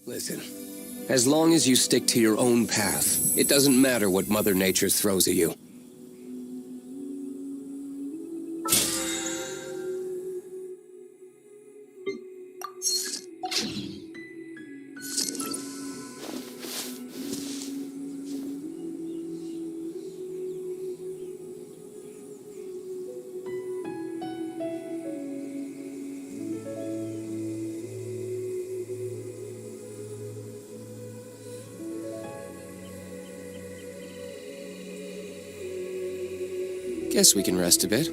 Listen, as long as you stick to your own path, it doesn't matter what Mother Nature throws at you. Guess we can rest a bit.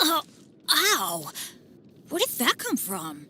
Oh, ow! Where did that come from?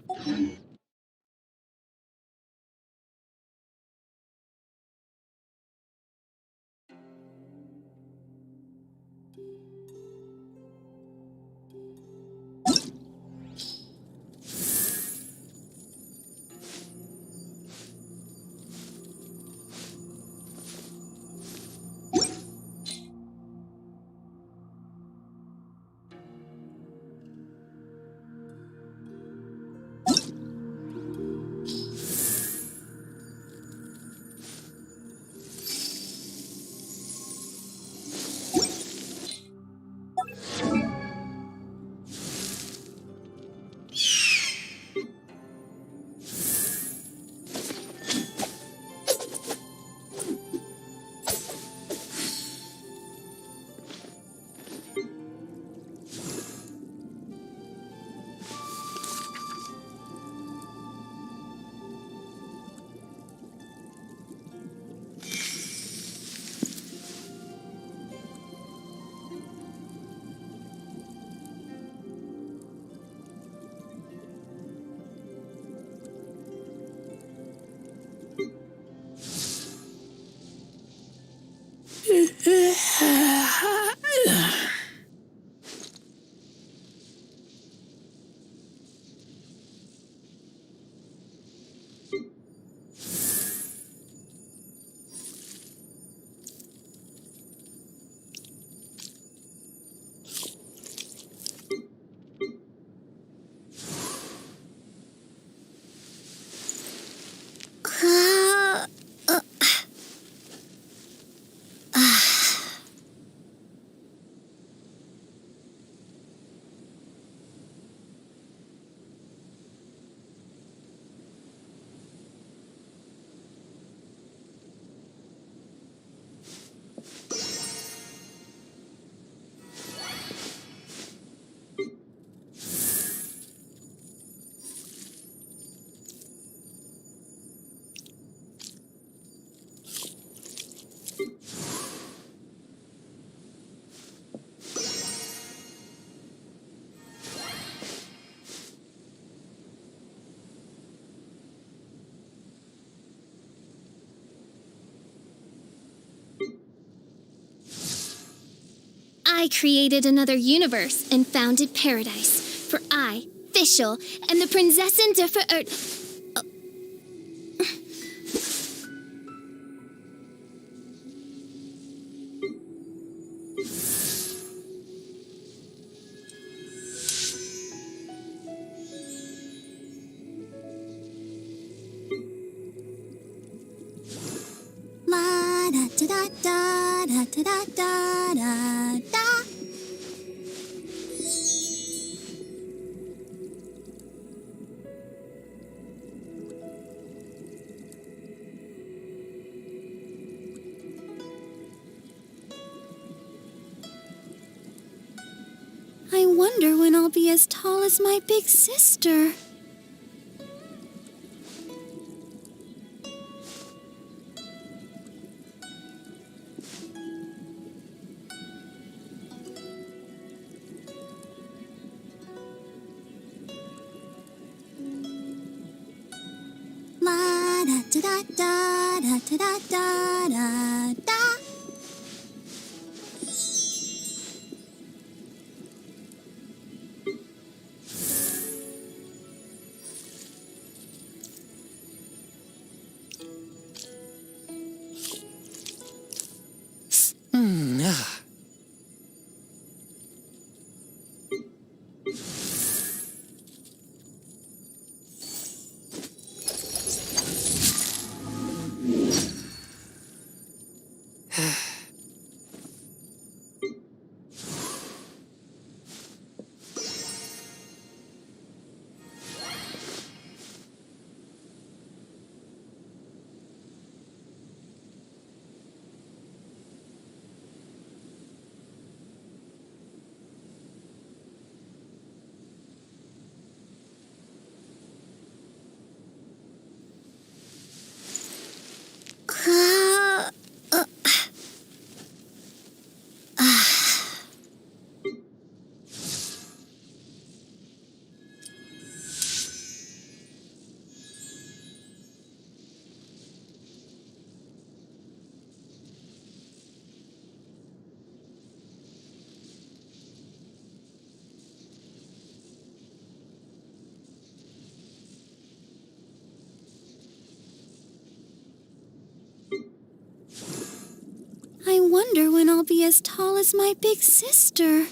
I created another universe and founded paradise. For I, Fischl, and the Prinzessin der Verirrt... La da da da da da da da da da. I wonder when I'll be as tall as my big sister. La da da da da da da da da da. wonder when I'll be as tall as my big sister.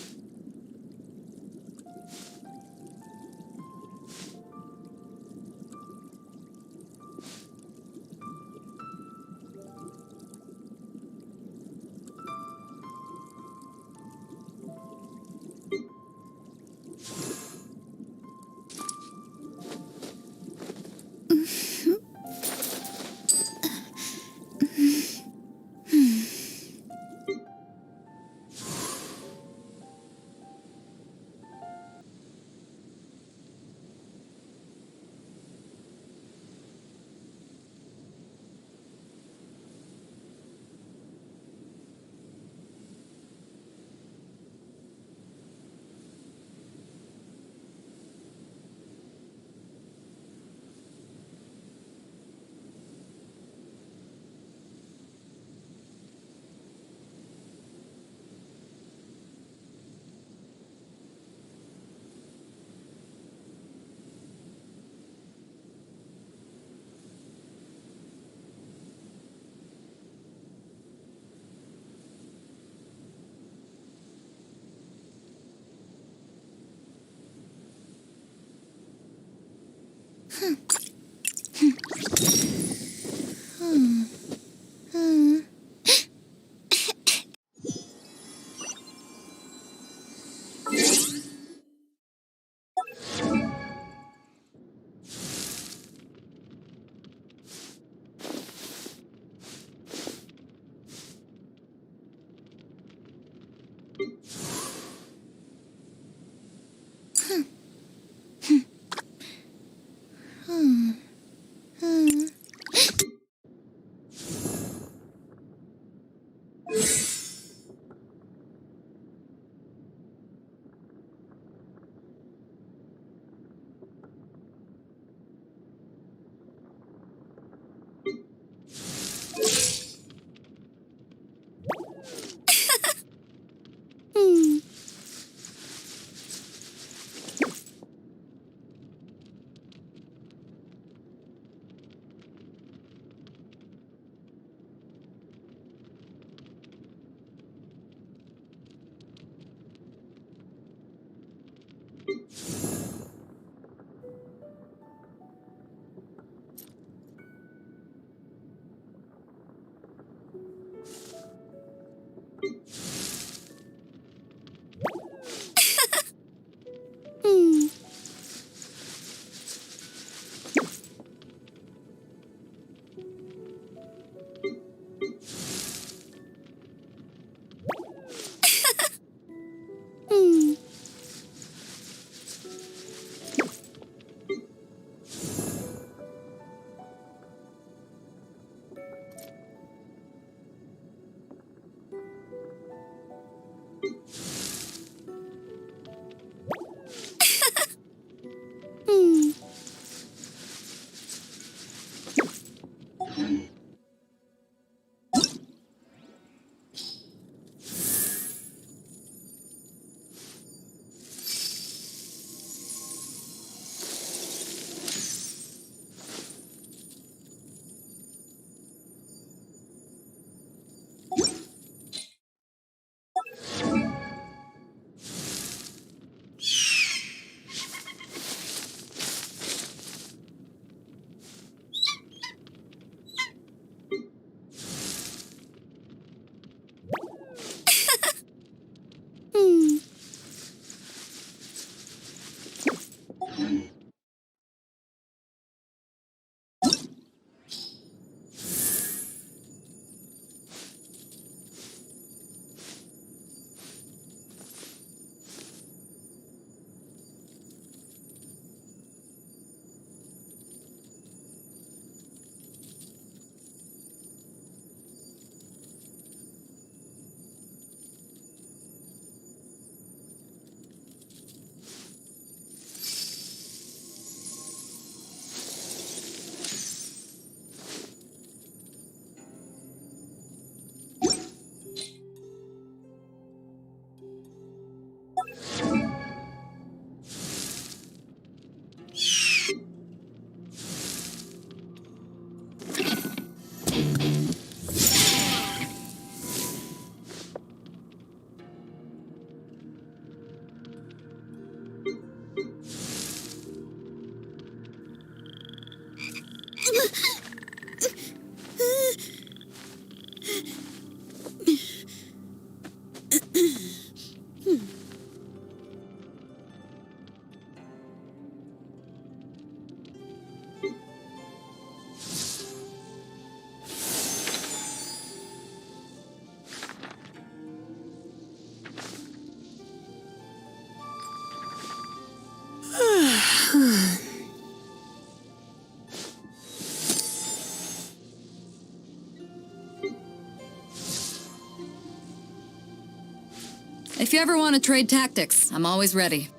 If you ever want to trade tactics, I'm always ready.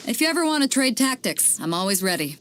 If you ever want to trade tactics, I'm always ready.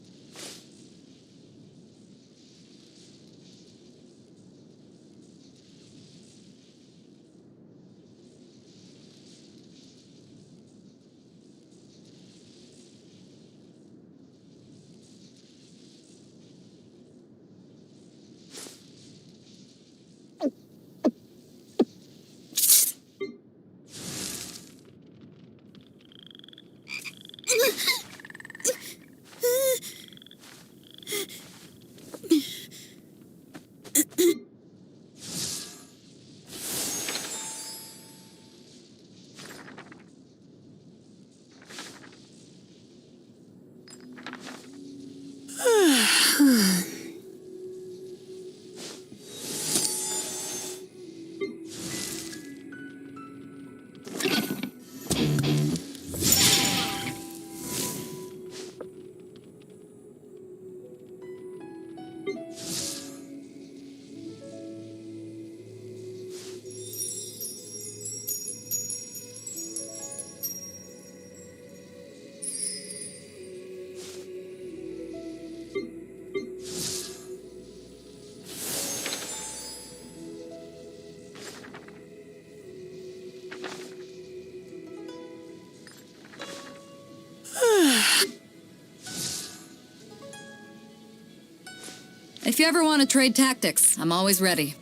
If you ever want to trade tactics, I'm always ready.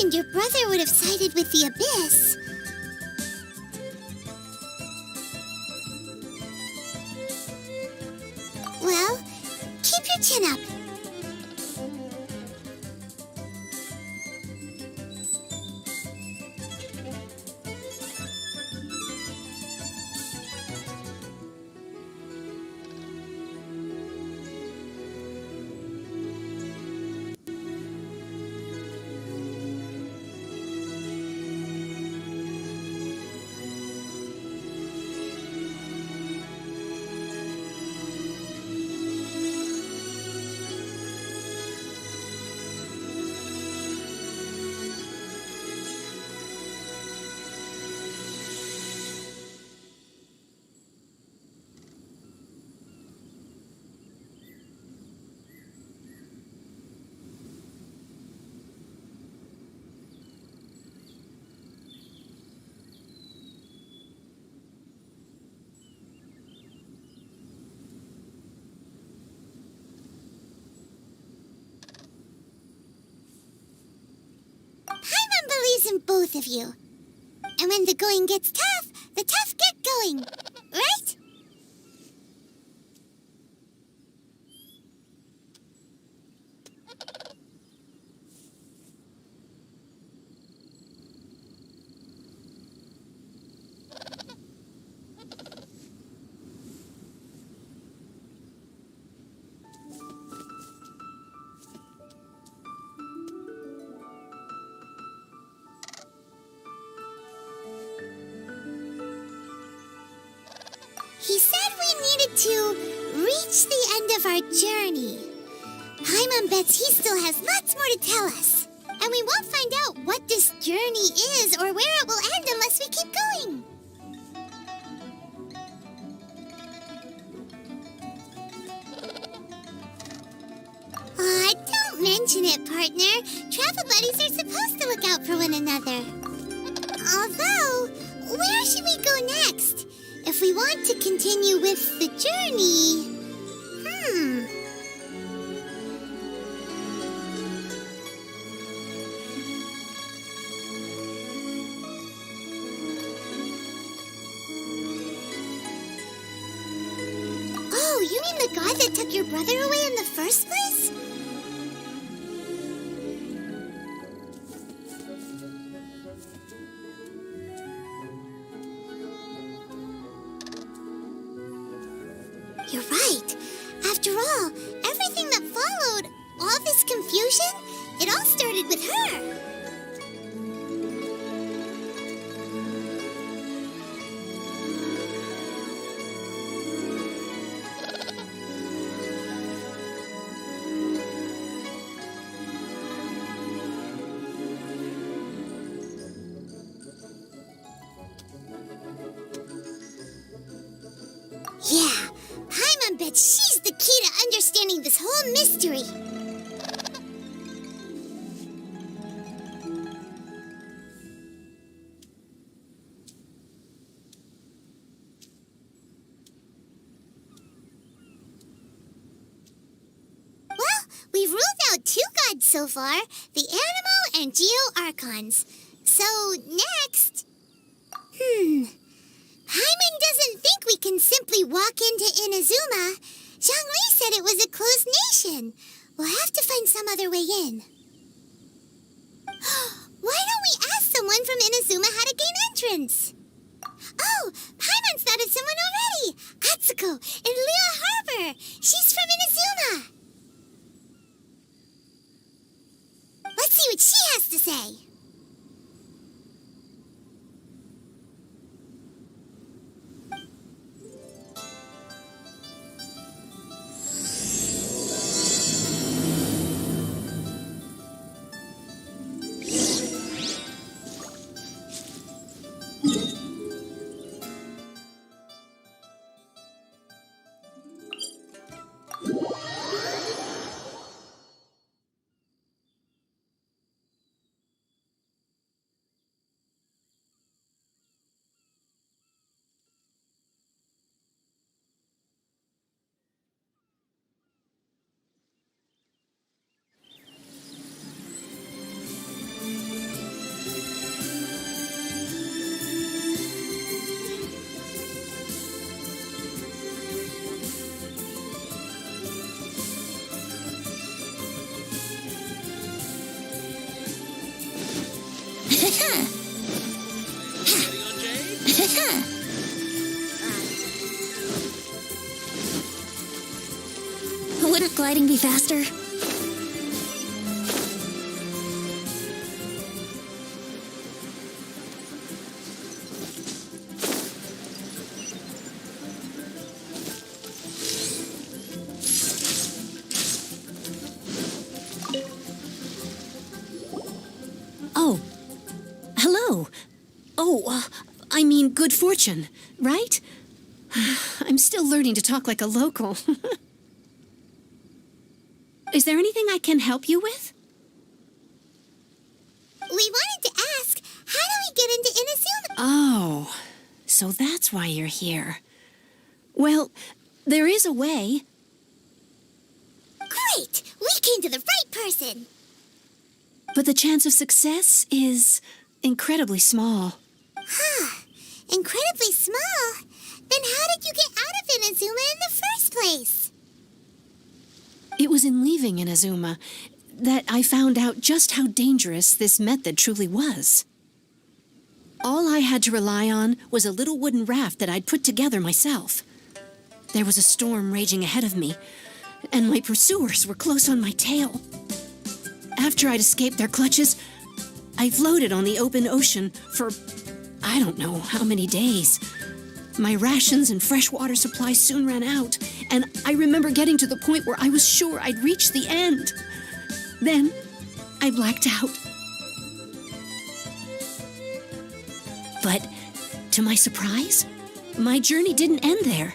imagined your brother would have sided with the Abyss. Well, keep your chin up. Paimon believes in both of you. And when the going gets tough, the tough get going. Right? He said we needed to reach the end of our journey. Paimon bets he still has lots more to tell us. And we won't find out what this journey is or where it will end unless we keep going. Aw, don't mention it, partner. Travel buddies are supposed to look out for one another. Although, where should we go next? If we want to continue with the journey... Oh, you mean the god that took your brother away in the first place? You're right. After all, everything that followed, all this confusion, it all started with her. Yeah, Paimon bets she's the key to understanding this whole mystery. Well, we've ruled out two gods so far, the Animo and Geo Archons. So, next... Paimon doesn't think we can simply walk into Inazuma. Zhongli said it was a closed nation. We'll have to find some other way in. Why don't we ask someone from Inazuma how to gain entrance? Oh, Paimon's thought of someone already. Atsuko in Liyue Harbor. She's from Inazuma. Let's see what she has to say. Wouldn't gliding be faster? Oh. Hello. Oh, I mean good fortune, right? I'm still learning to talk like a local. Is there anything I can help you with? We wanted to ask, how do we get into Inazuma? Oh, so that's why you're here. Well, there is a way. Great! We came to the right person! But the chance of success is incredibly small. Huh. Incredibly small? Then how did you get out of Inazuma in the first place? It was in leaving Inazuma that I found out just how dangerous this method truly was. All I had to rely on was a little wooden raft that I'd put together myself. There was a storm raging ahead of me, and my pursuers were close on my tail. After I'd escaped their clutches, I floated on the open ocean for I don't know how many days. My rations and fresh water supplies soon ran out, and I remember getting to the point where I was sure I'd reached the end. Then, I blacked out. But, to my surprise, my journey didn't end there.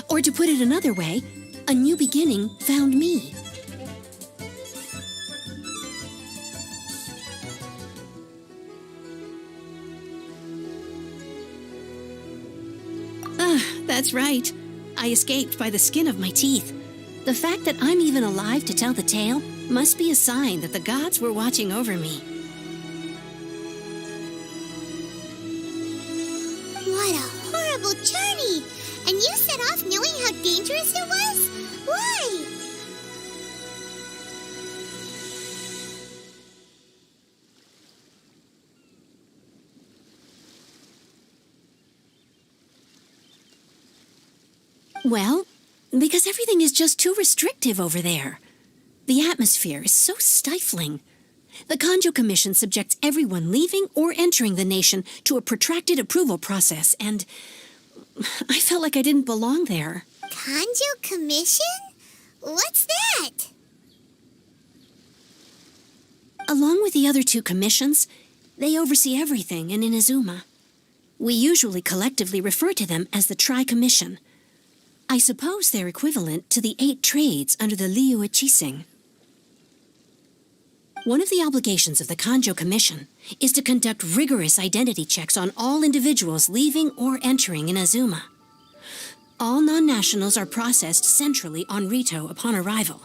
Or to put it another way, a new beginning found me. That's right. I escaped by the skin of my teeth. The fact that I'm even alive to tell the tale must be a sign that the gods were watching over me. What a horrible journey! And you set off knowing how dangerous it was? Why? Well, because everything is just too restrictive over there. The atmosphere is so stifling. The Kanjo Commission subjects everyone leaving or entering the nation to a protracted approval process, and I felt like I didn't belong there. Kanjo Commission? What's that? Along with the other two commissions, they oversee everything in Inazuma. We usually collectively refer to them as the Tri-Commission. I suppose they're equivalent to the 8 trades under the Liyue Qixing. One of the obligations of the Kanjo Commission is to conduct rigorous identity checks on all individuals leaving or entering Inazuma. All non-nationals are processed centrally on Rito upon arrival.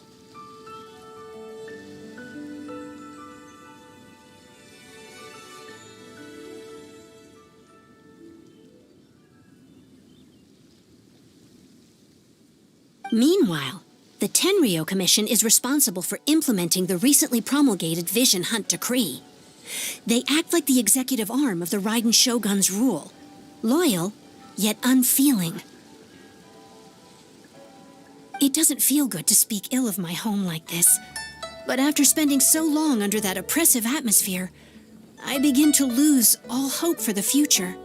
Meanwhile, the Tenryou Commission is responsible for implementing the recently promulgated Vision Hunt Decree. They act like the executive arm of the Raiden Shogun's rule, loyal, yet unfeeling. It doesn't feel good to speak ill of my home like this, but after spending so long under that oppressive atmosphere, I begin to lose all hope for the future.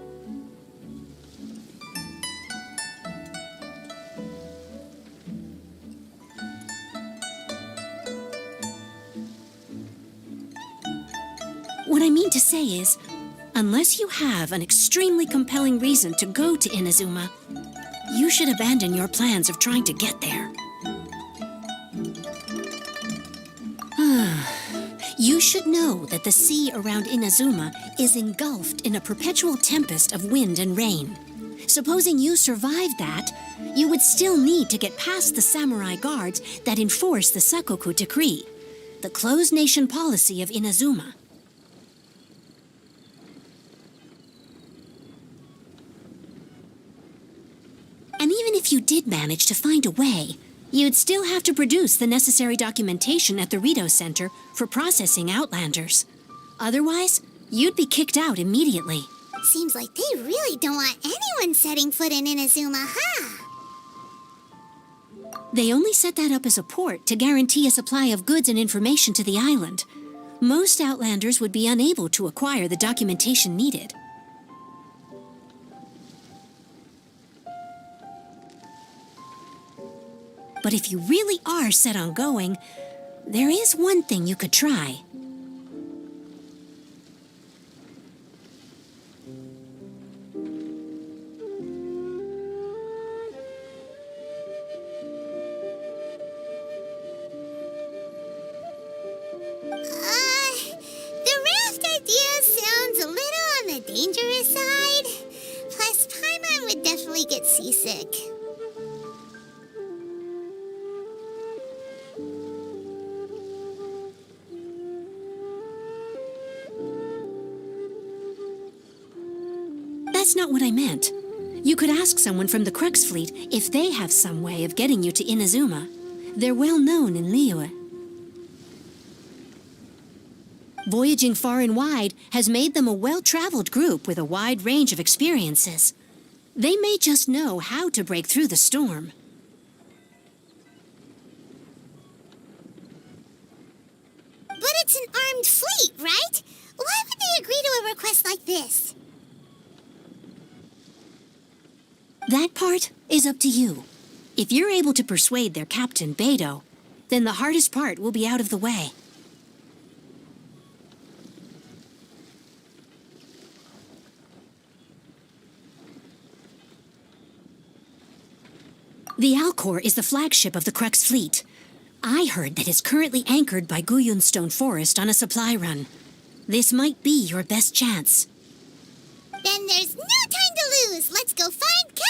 What I mean to say is, unless you have an extremely compelling reason to go to Inazuma, you should abandon your plans of trying to get there. You should know that the sea around Inazuma is engulfed in a perpetual tempest of wind and rain. Supposing you survived that, you would still need to get past the samurai guards that enforce the Sakoku Decree, the closed nation policy of Inazuma. And even if you did manage to find a way, you'd still have to produce the necessary documentation at the Rito Center for processing Outlanders. Otherwise, you'd be kicked out immediately. Seems like they really don't want anyone setting foot in Inazuma, huh? They only set that up as a port to guarantee a supply of goods and information to the island. Most Outlanders would be unable to acquire the documentation needed. But if you really are set on going, there is one thing you could try. The raft idea sounds a little on the dangerous side. Plus, Paimon would definitely get seasick. That's not what I meant. You could ask someone from the Crux fleet if they have some way of getting you to Inazuma. They're well known in Liyue. Voyaging far and wide has made them a well-traveled group with a wide range of experiences. They may just know how to break through the storm. But it's an armed fleet, right? Why would they agree to a request like this? That part is up to you. If you're able to persuade their captain, Beidou, then the hardest part will be out of the way. The Alcor is the flagship of the Crux fleet. I heard that it's currently anchored by Guyunstone Forest on a supply run. This might be your best chance. Then there's no time to lose. Let's go find Captain...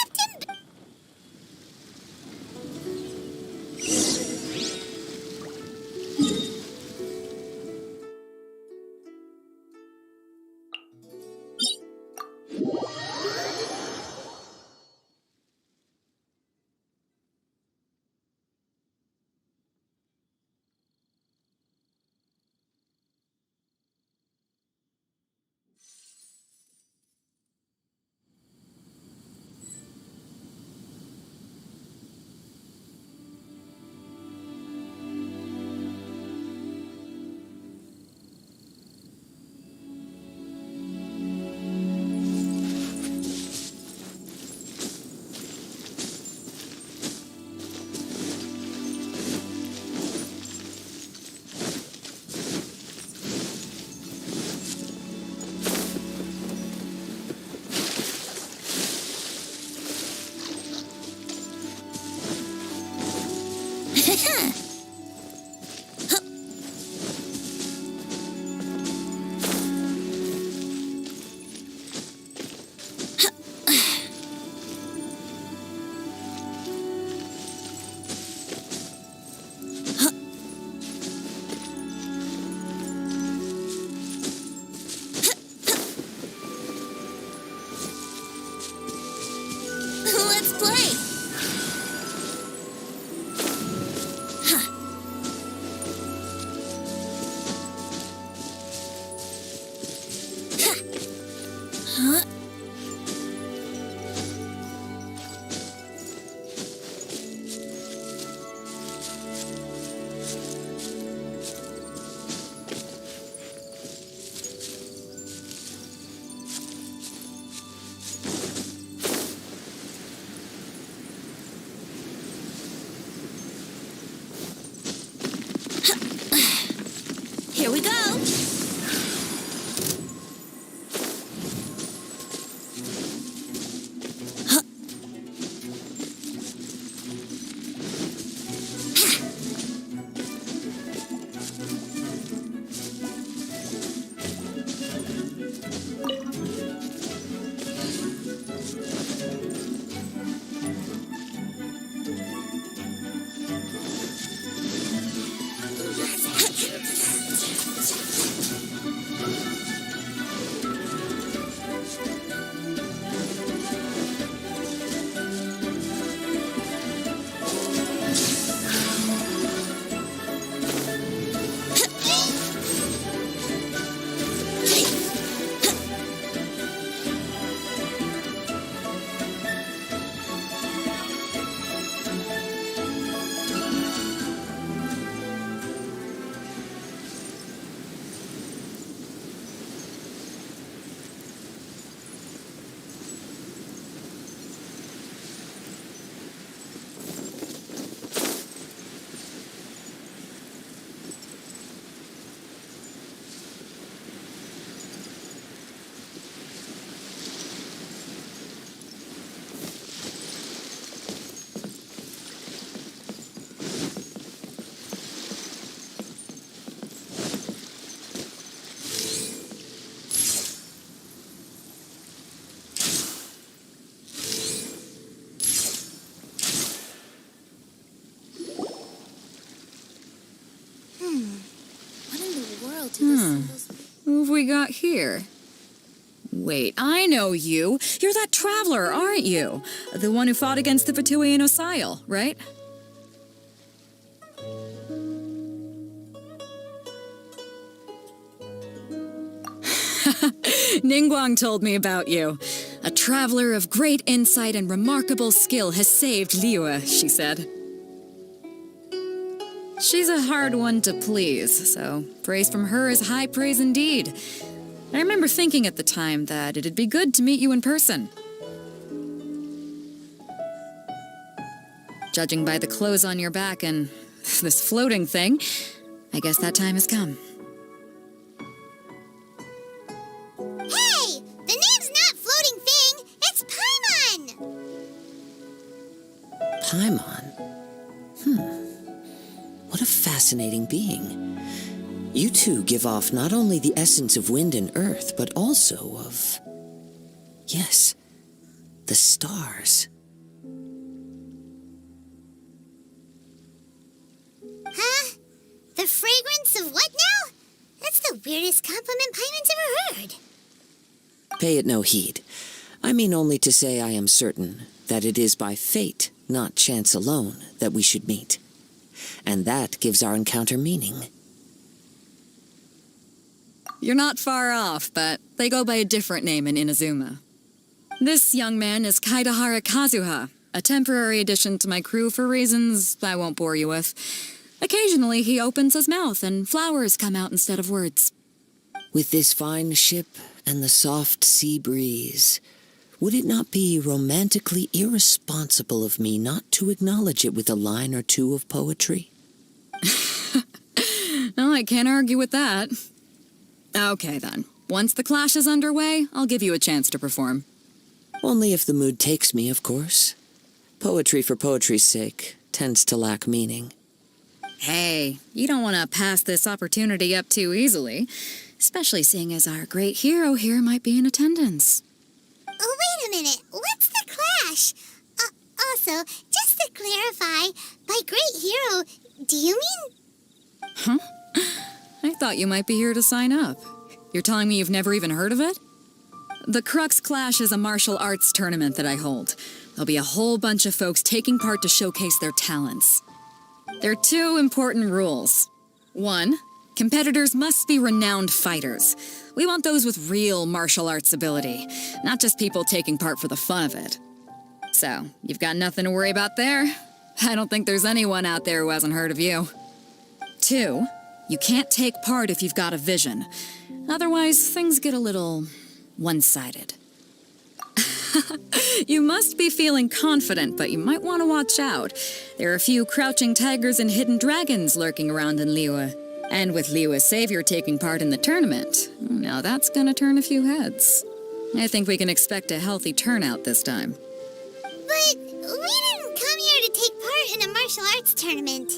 Let's play! Here we go! we got here? Wait, I know you. You're that traveler, aren't you? The one who fought against the Fatui and Osile, right? Ningguang told me about you. A traveler of great insight and remarkable skill has saved Liyue, she said. She's a hard one to please, so praise from her is high praise indeed. I remember thinking at the time that it'd be good to meet you in person. Judging by the clothes on your back and this floating thing, I guess that time has come. Hey! The name's not Floating Thing, it's Paimon! Paimon? What a fascinating being. You two give off not only the essence of wind and earth, but also of... yes, the stars. Huh? The fragrance of what now? That's the weirdest compliment Paimon's ever heard. Pay it no heed. I mean only to say I am certain that it is by fate, not chance alone, that we should meet. And that gives our encounter meaning. You're not far off, but they go by a different name in Inazuma. This young man is Kaidahara Kazuha, a temporary addition to my crew for reasons I won't bore you with. Occasionally he opens his mouth and flowers come out instead of words. With this fine ship and the soft sea breeze, would it not be romantically irresponsible of me not to acknowledge it with a line or two of poetry? No, I can't argue with that. Okay then. Once the clash is underway, I'll give you a chance to perform. Only if the mood takes me, of course. Poetry for poetry's sake tends to lack meaning. Hey, you don't want to pass this opportunity up too easily, especially seeing as our great hero here might be in attendance. Oh, wait a minute. What's the clash? Also, just to clarify, by great hero, do you mean... Huh? I thought you might be here to sign up. You're telling me you've never even heard of it? The Crux Clash is a martial arts tournament that I hold. There'll be a whole bunch of folks taking part to showcase their talents. There are two important rules. 1, competitors must be renowned fighters. We want those with real martial arts ability, not just people taking part for the fun of it. So, you've got nothing to worry about there. I don't think there's anyone out there who hasn't heard of you. 2, you can't take part if you've got a vision. Otherwise, things get a little one-sided. You must be feeling confident, but you might want to watch out. There are a few crouching tigers and hidden dragons lurking around in Liyue. And with Liyue's savior taking part in the tournament, now that's gonna turn a few heads. I think we can expect a healthy turnout this time. But we didn't come here to take part in a martial arts tournament.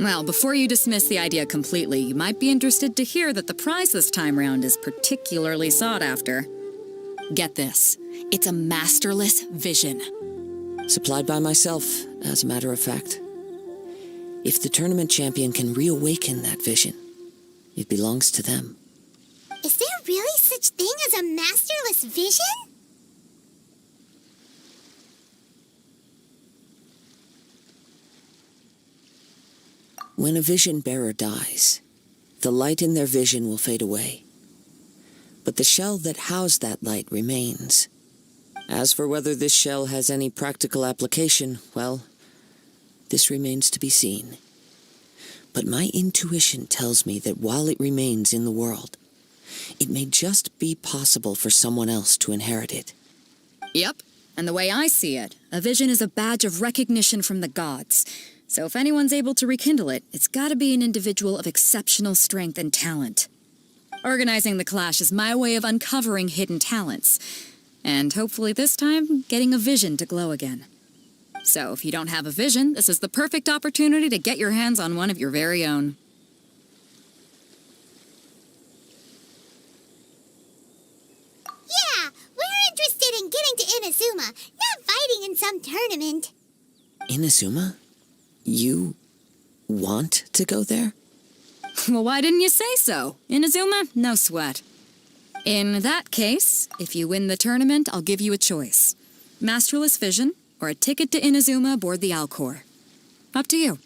Well, before you dismiss the idea completely, you might be interested to hear that the prize this time round is particularly sought after. Get this. It's a masterless vision. Supplied by myself, as a matter of fact. If the tournament champion can reawaken that vision, it belongs to them. Is there really such thing as a masterless vision? When a vision bearer dies, the light in their vision will fade away. But the shell that housed that light remains. As for whether this shell has any practical application, well, this remains to be seen. But my intuition tells me that while it remains in the world, it may just be possible for someone else to inherit it. Yep, and the way I see it, a vision is a badge of recognition from the gods. So if anyone's able to rekindle it, it's gotta be an individual of exceptional strength and talent. Organizing the clash is my way of uncovering hidden talents. And hopefully this time, getting a vision to glow again. So if you don't have a vision, this is the perfect opportunity to get your hands on one of your very own. Yeah, we're interested in getting to Inazuma, not fighting in some tournament. Inazuma? You want to go there? Well, why didn't you say so? Inazuma, no sweat. In that case, if you win the tournament, I'll give you a choice. Masterless Vision, or a ticket to Inazuma aboard the Alcor. Up to you.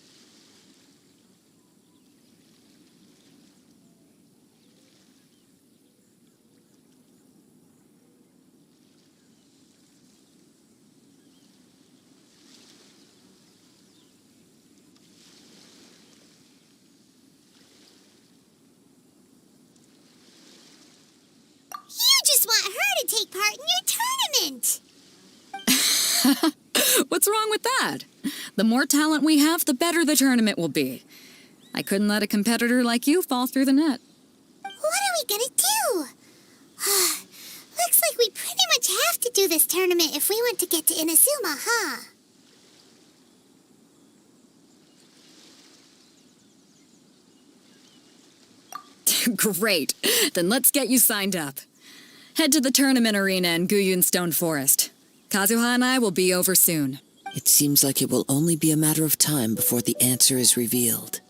You just want her to take part in your tournament! What's wrong with that? The more talent we have, the better the tournament will be. I couldn't let a competitor like you fall through the net. What are we gonna do? Looks like we pretty much have to do this tournament if we want to get to Inazuma, huh? Great. Then let's get you signed up. Head to the tournament arena in Guyun Stone Forest. Kazuha and I will be over soon. It seems like it will only be a matter of time before the answer is revealed.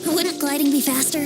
Wouldn't gliding be faster?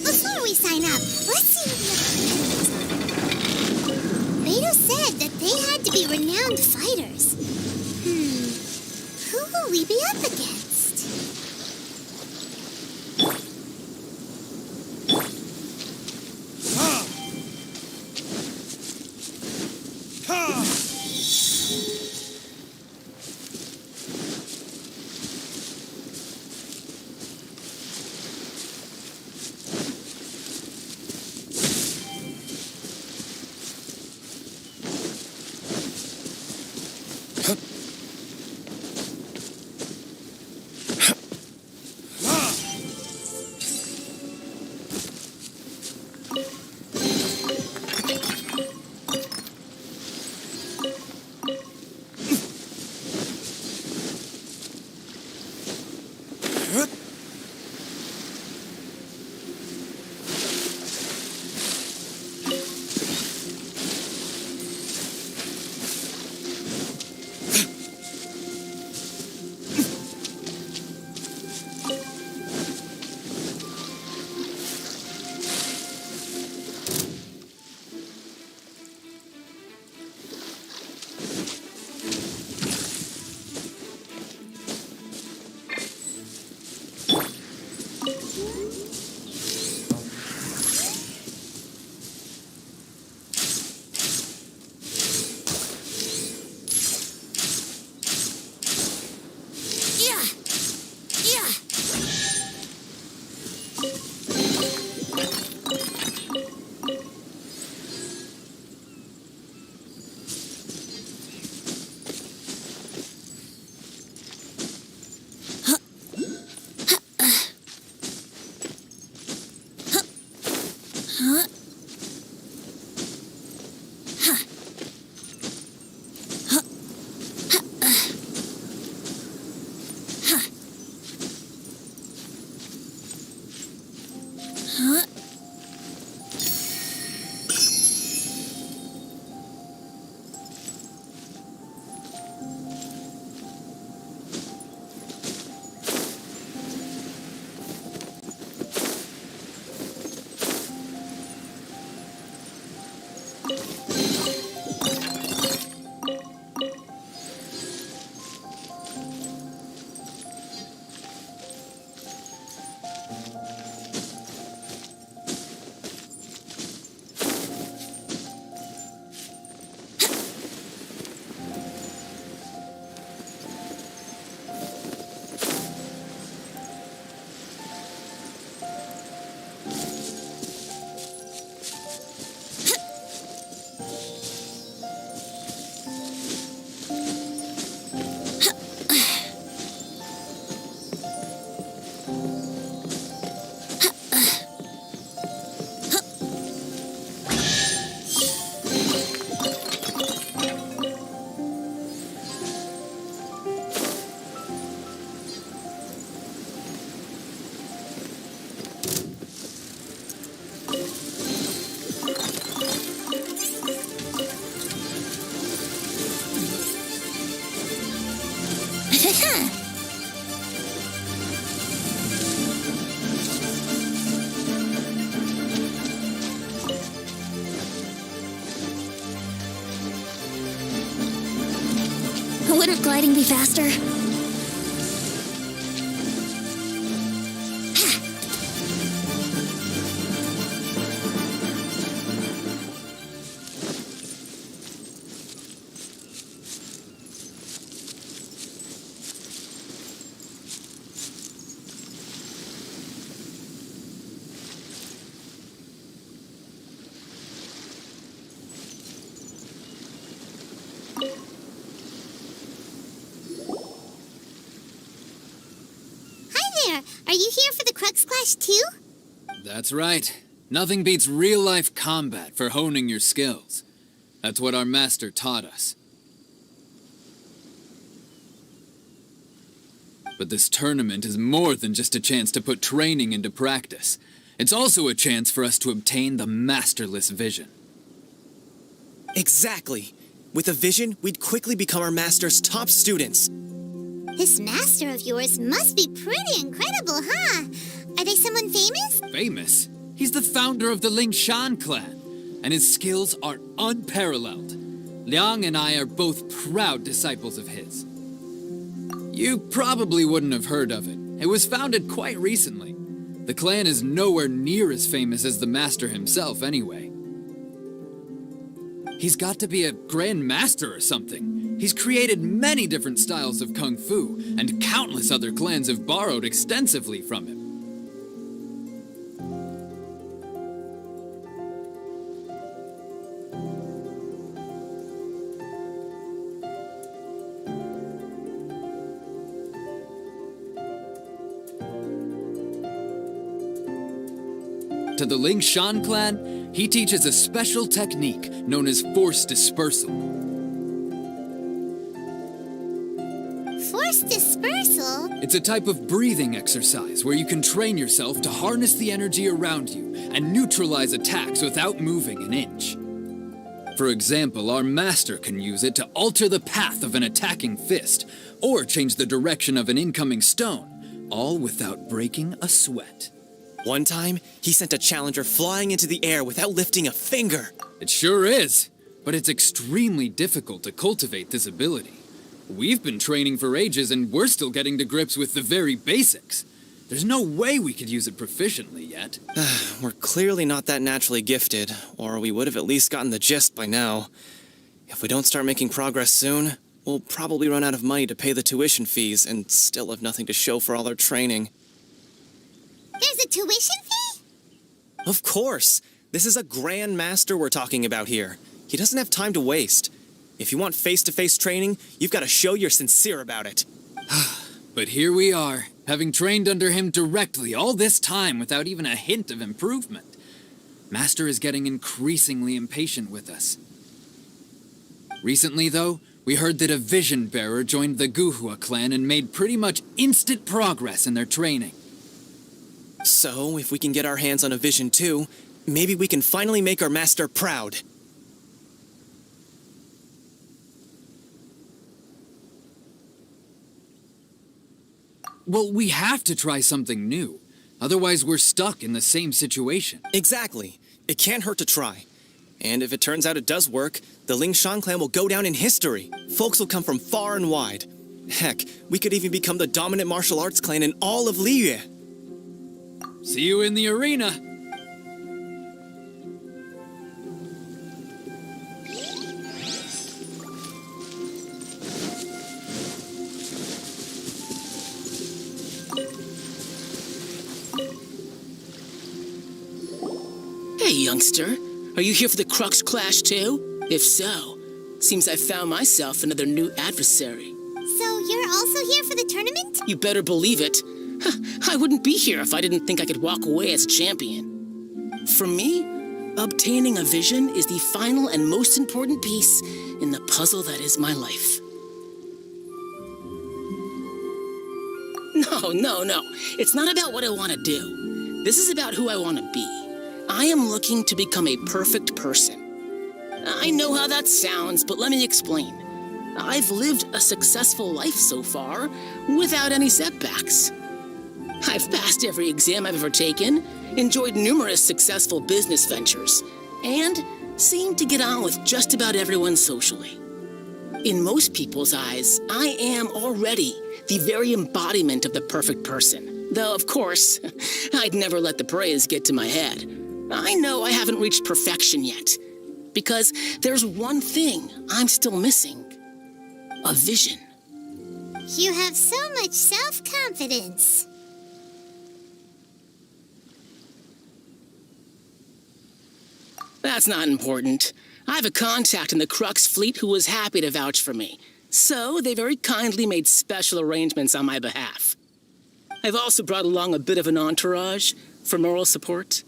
Before we sign up, let's see what the other candidates are. Beidou said that they had to be renowned fighters. Who will we be up against? Wouldn't gliding be faster? Are you here for the Crux Clash too? That's right. Nothing beats real-life combat for honing your skills. That's what our master taught us. But this tournament is more than just a chance to put training into practice. It's also a chance for us to obtain the masterless vision. Exactly. With a vision, we'd quickly become our master's top students. This master of yours must be pretty incredible, huh? Are they someone famous? Famous? He's the founder of the Lingshan clan, and his skills are unparalleled. Liang and I are both proud disciples of his. You probably wouldn't have heard of it. It was founded quite recently. The clan is nowhere near as famous as the master himself, anyway. He's got to be a grand master or something. He's created many different styles of kung fu, and countless other clans have borrowed extensively from him. To the Lingshan clan, he teaches a special technique known as force dispersal. Force dispersal? It's a type of breathing exercise where you can train yourself to harness the energy around you and neutralize attacks without moving an inch. For example, our master can use it to alter the path of an attacking fist, or change the direction of an incoming stone, all without breaking a sweat. One time, he sent a challenger flying into the air without lifting a finger. It sure is, but it's extremely difficult to cultivate this ability. We've been training for ages and we're still getting to grips with the very basics. There's no way we could use it proficiently yet. We're clearly not that naturally gifted, or we would have at least gotten the gist by now. If we don't start making progress soon, we'll probably run out of money to pay the tuition fees and still have nothing to show for all our training. There's a tuition fee? Of course! This is a grand master we're talking about here. He doesn't have time to waste. If you want face-to-face training, you've got to show you're sincere about it. But here we are, having trained under him directly all this time without even a hint of improvement. Master is getting increasingly impatient with us. Recently, though, we heard that a vision bearer joined the Guhua clan and made pretty much instant progress in their training. So, if we can get our hands on a vision too, maybe we can finally make our master proud. Well, we have to try something new. Otherwise, we're stuck in the same situation. Exactly. It can't hurt to try. And if it turns out it does work, the Lingshan clan will go down in history. Folks will come from far and wide. Heck, we could even become the dominant martial arts clan in all of Liyue. See you in the arena. Hey, youngster. Are you here for the Crux Clash too? If so, seems I found myself another new adversary. So you're also here for the tournament? You better believe it. I wouldn't be here if I didn't think I could walk away as a champion. For me, obtaining a vision is the final and most important piece in the puzzle that is my life. No. It's not about what I want to do. This is about who I want to be. I am looking to become a perfect person. I know how that sounds, but let me explain. I've lived a successful life so far without any setbacks. I've passed every exam I've ever taken, enjoyed numerous successful business ventures, and seemed to get on with just about everyone socially. In most people's eyes, I am already the very embodiment of the perfect person. Though, of course, I'd never let the praise get to my head. I know I haven't reached perfection yet, because there's one thing I'm still missing. A vision. You have so much self-confidence. That's not important. I have a contact in the Crux fleet who was happy to vouch for me. So they very kindly made special arrangements on my behalf. I've also brought along a bit of an entourage for moral support.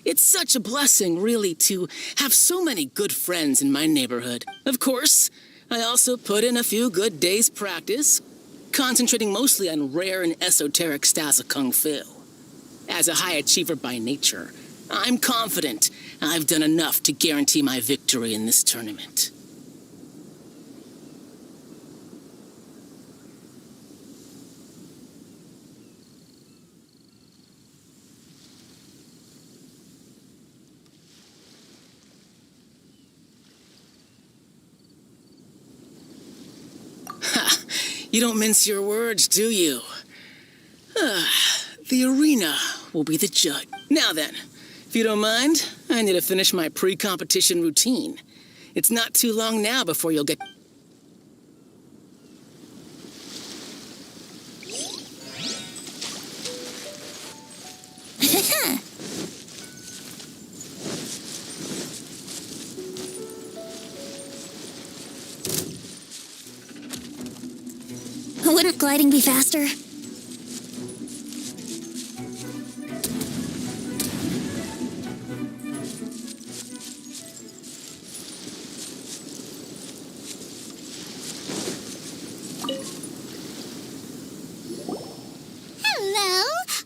It's such a blessing, really, to have so many good friends in my neighborhood. Of course, I also put in a few good days' practice, concentrating mostly on rare and esoteric styles of Kung Fu. As a high achiever by nature, I'm confident I've done enough to guarantee my victory in this tournament. Ha! You don't mince your words, do you? The arena will be the judge. Now then, if you don't mind, I need to finish my pre-competition routine. It's not too long now before you'll get... Wouldn't gliding be faster?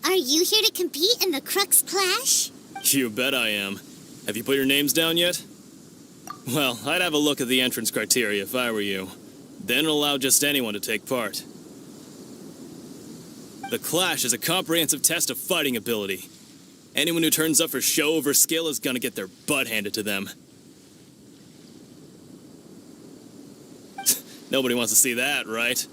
Are you here to compete in the Crux Clash? You bet I am. Have you put your names down yet? Well, I'd have a look at the entrance criteria if I were you. Then allow just anyone to take part. The Clash is a comprehensive test of fighting ability. Anyone who turns up for show over skill is gonna get their butt handed to them. Nobody wants to see that, right?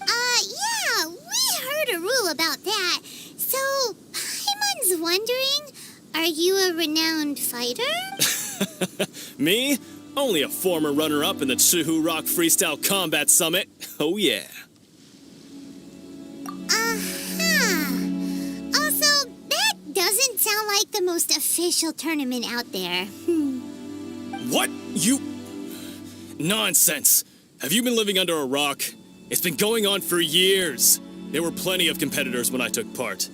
Yeah, we heard a rule about that. So, Paimon's wondering, are you a renowned fighter? Me? Only a former runner-up in the Chihu Rock Freestyle Combat Summit. Oh yeah. Also, that doesn't sound like the most official tournament out there. What? You... Nonsense. Have you been living under a rock? It's been going on for years. There were plenty of competitors when I took part.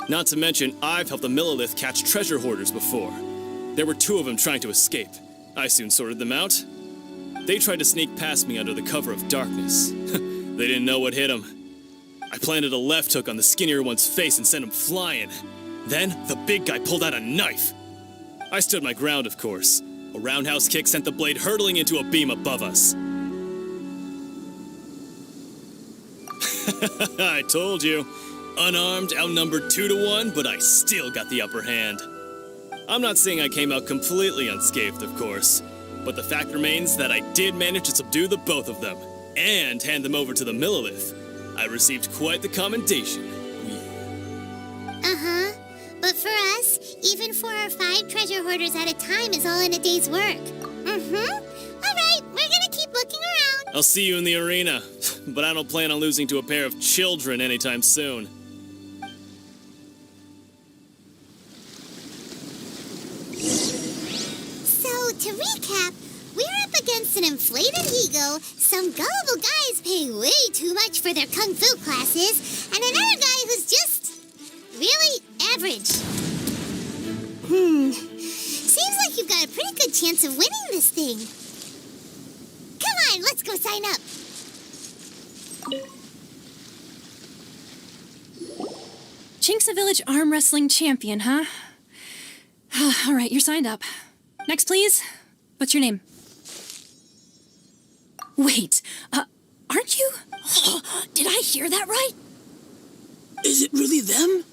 Not to mention, I've helped the Millilith catch treasure hoarders before. There were 2 of them trying to escape. I soon sorted them out. They tried to sneak past me under the cover of darkness. They didn't know what hit them. I planted a left hook on the skinnier one's face and sent him flying. Then, the big guy pulled out a knife. I stood my ground, of course. A roundhouse kick sent the blade hurtling into a beam above us. I told you. Unarmed, outnumbered 2 to 1, but I still got the upper hand. I'm not saying I came out completely unscathed, of course, but the fact remains that I did manage to subdue the both of them, and hand them over to the Millilith. I received quite the commendation. But for us, even 4 or 5 treasure hoarders at a time is all in a day's work. Alright, we're gonna keep looking around. I'll see you in the arena, but I don't plan on losing to a pair of children anytime soon. So, to recap, we're up against an inflated ego, some gullible guys paying way too much for their kung fu classes, and another guy who's just really average. Seems like you've got a pretty good chance of winning this thing. Come on, let's go sign up. Chink's a village arm wrestling champion, huh? All right, you're signed up. Next, please. What's your name? Wait, aren't you? Did I hear that right? Is it really them?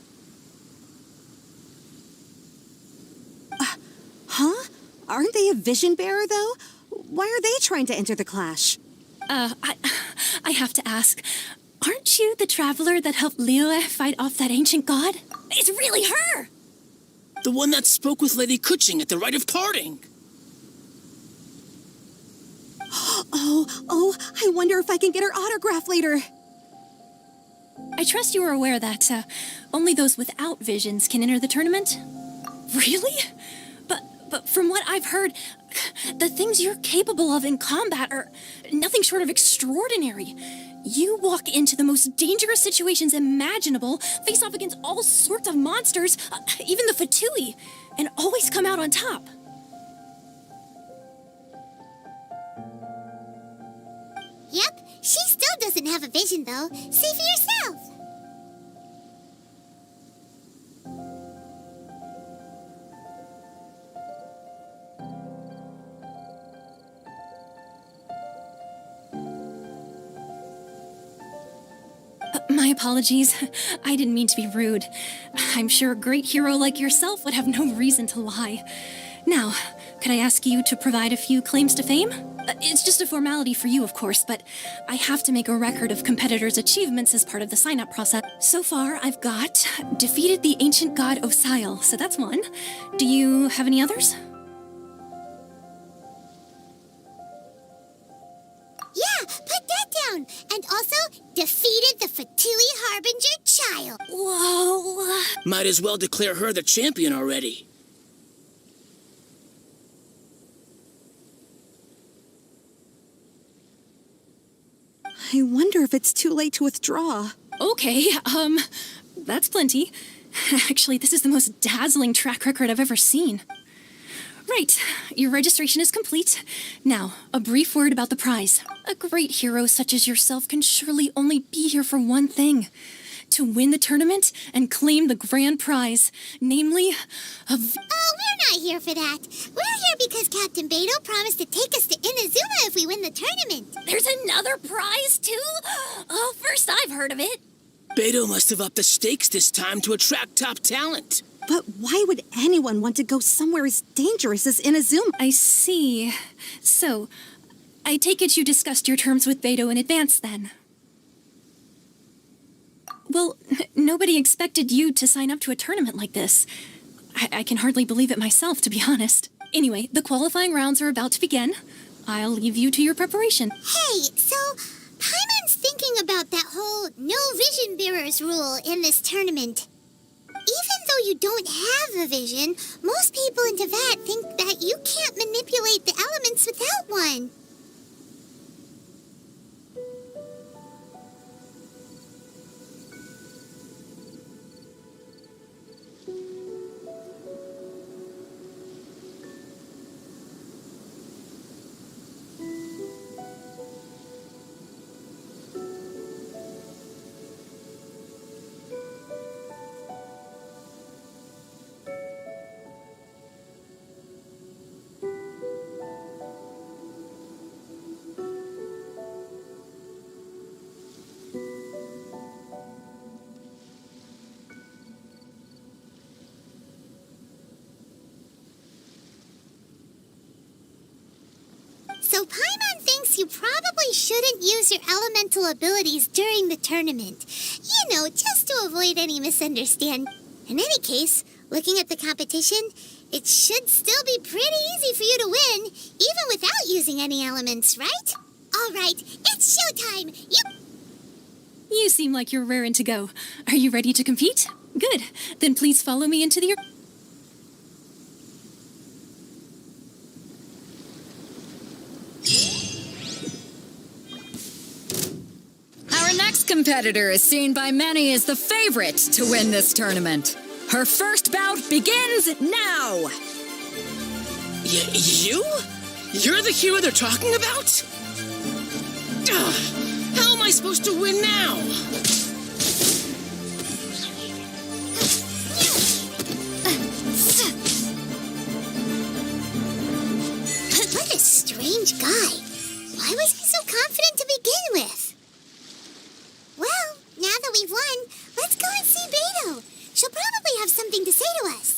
Huh? Aren't they a vision bearer, though? Why are they trying to enter the clash? I have to ask, aren't you the traveler that helped Liyue fight off that ancient god? It's really her! The one that spoke with Lady Kuching at the rite of parting. Oh, I wonder if I can get her autograph later. I trust you are aware that only those without visions can enter the tournament? Really? But from what I've heard, the things you're capable of in combat are nothing short of extraordinary. You walk into the most dangerous situations imaginable, face off against all sorts of monsters, even the Fatui, and always come out on top. Yep, she still doesn't have a vision, though. See for yourself. My apologies. I didn't mean to be rude. I'm sure a great hero like yourself would have no reason to lie. Now, could I ask you to provide a few claims to fame? It's just a formality for you, of course, but I have to make a record of competitors' achievements as part of the sign-up process. So far, I've got defeated the ancient god Osial, so that's one. Do you have any others? Yeah, put that down. And also, defeated the Fatui Harbinger child. Whoa. Might as well declare her the champion already. I wonder if it's too late to withdraw. Okay, that's plenty. Actually, this is the most dazzling track record I've ever seen. Right, your registration is complete. Now, a brief word about the prize. A great hero such as yourself can surely only be here for one thing. To win the tournament and claim the grand prize, namely, Oh, we're not here for that. We're here because Captain Beto promised to take us to Inazuma if we win the tournament. There's another prize, too? Oh, first I've heard of it. Beto must have upped the stakes this time to attract top talent. But why would anyone want to go somewhere as dangerous as Inazuma? I see. So, I take it you discussed your terms with Beto in advance, then? Well, nobody expected you to sign up to a tournament like this. I can hardly believe it myself, to be honest. Anyway, the qualifying rounds are about to begin. I'll leave you to your preparation. Hey, so Paimon's thinking about that whole no vision bearers rule in this tournament. Even though you don't have a vision, most people in Teyvat think that you can't manipulate the elements without one. So Paimon thinks you probably shouldn't use your elemental abilities during the tournament. You know, just to avoid any misunderstanding. In any case, looking at the competition, it should still be pretty easy for you to win, even without using any elements, right? All right, it's showtime! You seem like you're raring to go. Are you ready to compete? Good. Then please follow me into the... Our next competitor is seen by many as the favorite to win this tournament. Her first bout begins now! You? You're the hero they're talking about? Ugh, how am I supposed to win now? What a strange guy. Why was he so confident to begin with? Well, now that we've won, let's go and see Beto. She'll probably have something to say to us.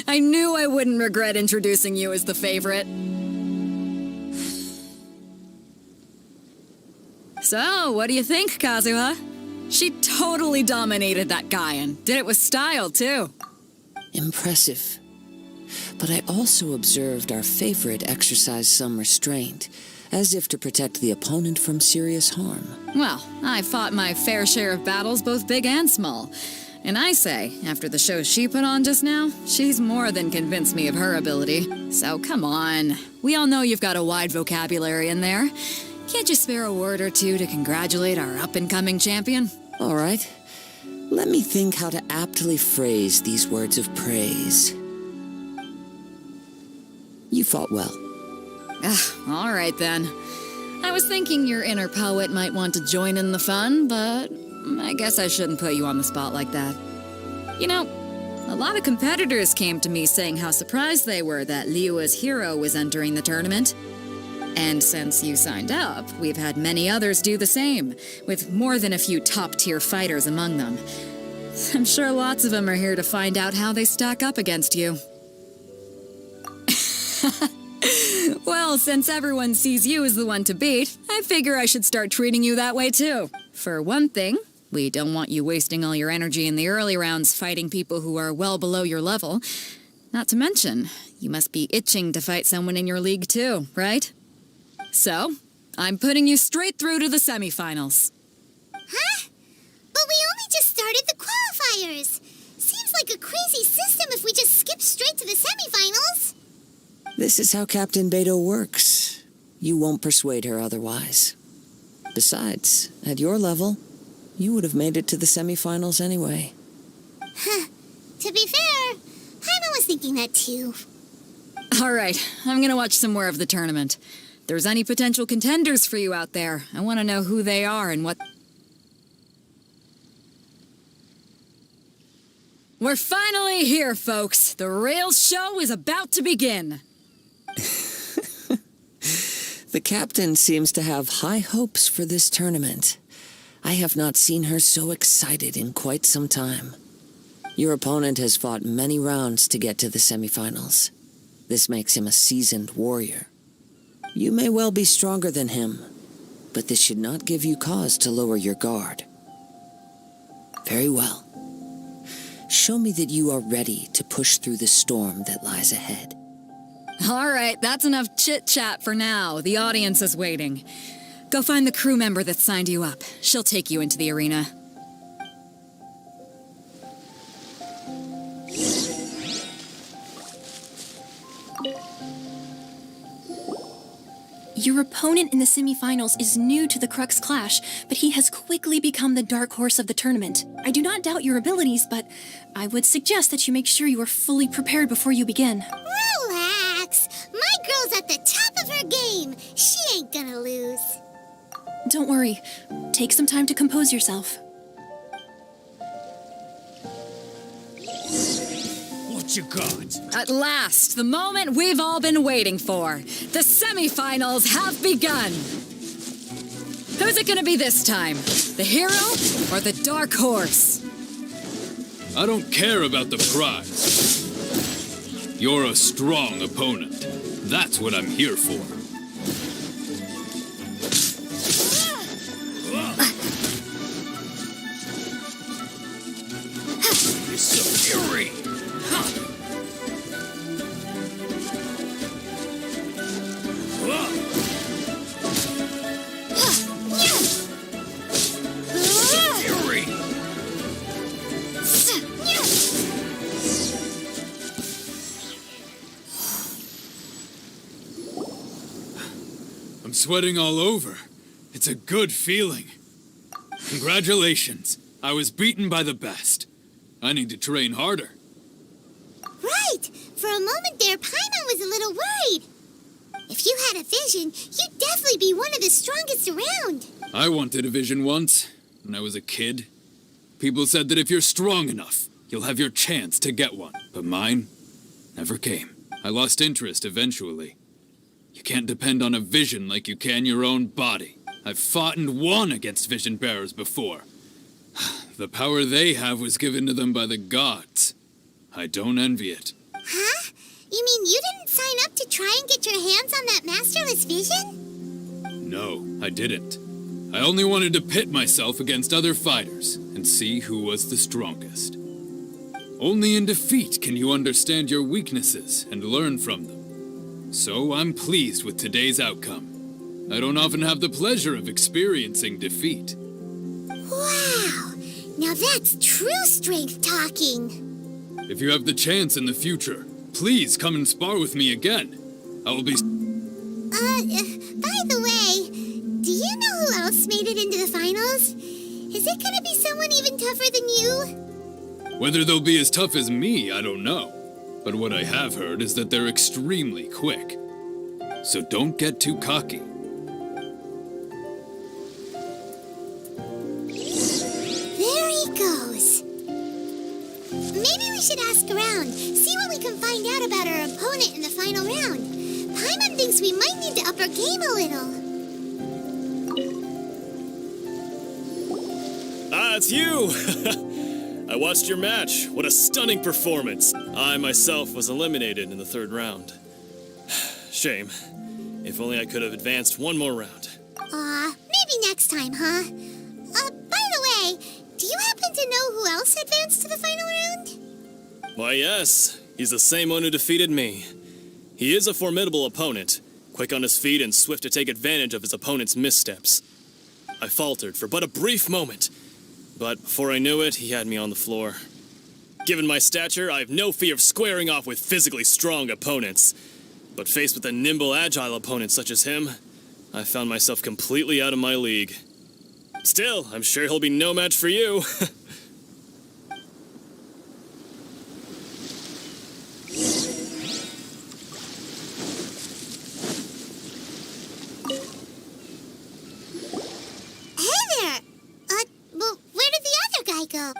I knew I wouldn't regret introducing you as the favorite. So, what do you think, Kazuha? She totally dominated that guy and did it with style, too. Impressive. But I also observed our favorite exercise some restraint, as if to protect the opponent from serious harm. Well, I fought my fair share of battles, both big and small. And I say, after the show she put on just now, she's more than convinced me of her ability. So come on. We all know you've got a wide vocabulary in there. Can't you spare a word or two to congratulate our up-and-coming champion? All right. Let me think how to aptly phrase these words of praise. You fought well. All right then. I was thinking your inner poet might want to join in the fun, but I guess I shouldn't put you on the spot like that. You know, a lot of competitors came to me saying how surprised they were that Liyue's hero was entering the tournament. And since you signed up, we've had many others do the same, with more than a few top-tier fighters among them. I'm sure lots of them are here to find out how they stack up against you. Well, since everyone sees you as the one to beat, I figure I should start treating you that way too. For one thing, we don't want you wasting all your energy in the early rounds fighting people who are well below your level. Not to mention, you must be itching to fight someone in your league too, right? So, I'm putting you straight through to the semifinals. Huh? But we only just started the qualifiers. Seems like a crazy system if we just skip straight to the semifinals. This is how Captain Beto works. You won't persuade her otherwise. Besides, at your level, you would have made it to the semifinals anyway. Huh. To be fair, Paimon was thinking that too. All right, I'm gonna watch some more of the tournament. If there's any potential contenders for you out there, I want to know who they are and what... We're finally here, folks. The Rails show is about to begin. The captain seems to have high hopes for this tournament. I have not seen her so excited in quite some time. Your opponent has fought many rounds to get to the semifinals. This makes him a seasoned warrior. You may well be stronger than him, but this should not give you cause to lower your guard. Very well. Show me that you are ready to push through the storm that lies ahead. All right, that's enough chit-chat for now. The audience is waiting. Go find the crew member that signed you up. She'll take you into the arena. Your opponent in the semifinals is new to the Crux Clash, but he has quickly become the dark horse of the tournament. I do not doubt your abilities, but I would suggest that you make sure you are fully prepared before you begin. Relax. My girl's at the top of her game. She ain't gonna lose. Don't worry. Take some time to compose yourself. What you got? At last, the moment we've all been waiting for. The semifinals have begun. Who's it gonna be this time? The hero or the dark horse? I don't care about the prize. You're a strong opponent. That's what I'm here for. It's the fury! I'm sweating all over. It's a good feeling. Congratulations. I was beaten by the best. I need to train harder. Right! For a moment there, Paimon was a little worried. If you had a vision, you'd definitely be one of the strongest around. I wanted a vision once, when I was a kid. People said that if you're strong enough, you'll have your chance to get one. But mine never came. I lost interest eventually. You can't depend on a vision like you can your own body. I've fought and won against vision bearers before. The power they have was given to them by the gods. I don't envy it. Huh? You mean you didn't sign up to try and get your hands on that masterless vision? No, I didn't. I only wanted to pit myself against other fighters and see who was the strongest. Only in defeat can you understand your weaknesses and learn from them. So I'm pleased with today's outcome. I don't often have the pleasure of experiencing defeat. Wow! Now that's true strength talking. If you have the chance in the future, please come and spar with me again. I will be... By the way, do you know who else made it into the finals? Is it gonna be someone even tougher than you? Whether they'll be as tough as me, I don't know. But what I have heard is that they're extremely quick. So don't get too cocky. There he goes. Maybe we should ask around, see what we can find out about our opponent in the final round. Paimon thinks we might need to up our game a little. Ah, it's you! I watched your match. What a stunning performance. I myself was eliminated in the third round. Shame. If only I could have advanced one more round. Maybe next time, huh? By the way, do you happen to know who else advanced to the final round? Why, yes. He's the same one who defeated me. He is a formidable opponent, quick on his feet and swift to take advantage of his opponent's missteps. I faltered for but a brief moment, but before I knew it, he had me on the floor. Given my stature, I have no fear of squaring off with physically strong opponents. But faced with a nimble, agile opponent such as him, I found myself completely out of my league. Still, I'm sure he'll be no match for you.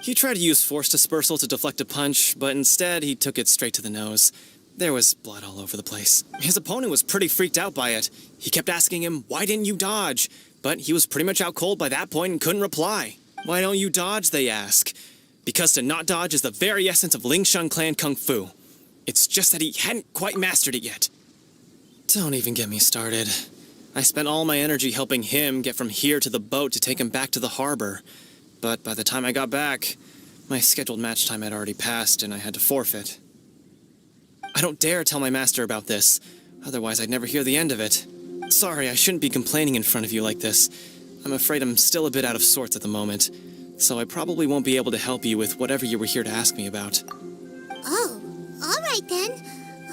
He tried to use force dispersal to deflect a punch, but instead he took it straight to the nose. There was blood all over the place. His opponent was pretty freaked out by it. He kept asking him, "Why didn't you dodge?" But he was pretty much out cold by that point and couldn't reply. "Why don't you dodge?" they ask. Because to not dodge is the very essence of Lingsheng clan kung fu. It's just that he hadn't quite mastered it yet. Don't even get me started. I spent all my energy helping him get from here to the boat to take him back to the harbor. But by the time I got back, my scheduled match time had already passed and I had to forfeit. I don't dare tell my master about this, otherwise I'd never hear the end of it. Sorry, I shouldn't be complaining in front of you like this. I'm afraid I'm still a bit out of sorts at the moment, so I probably won't be able to help you with whatever you were here to ask me about. Oh, all right then.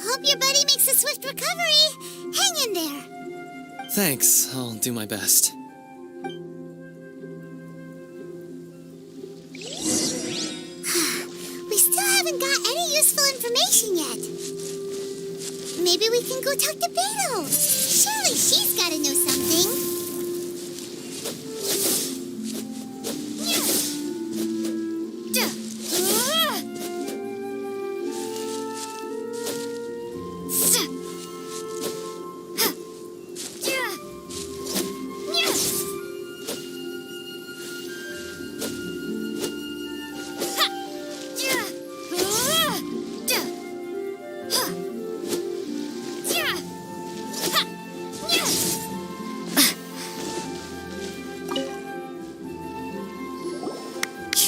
Hope your buddy makes a swift recovery. Hang in there. Thanks, I'll do my best. We still haven't got any useful information yet. Maybe we can go talk to Beto. Surely she's got to know something.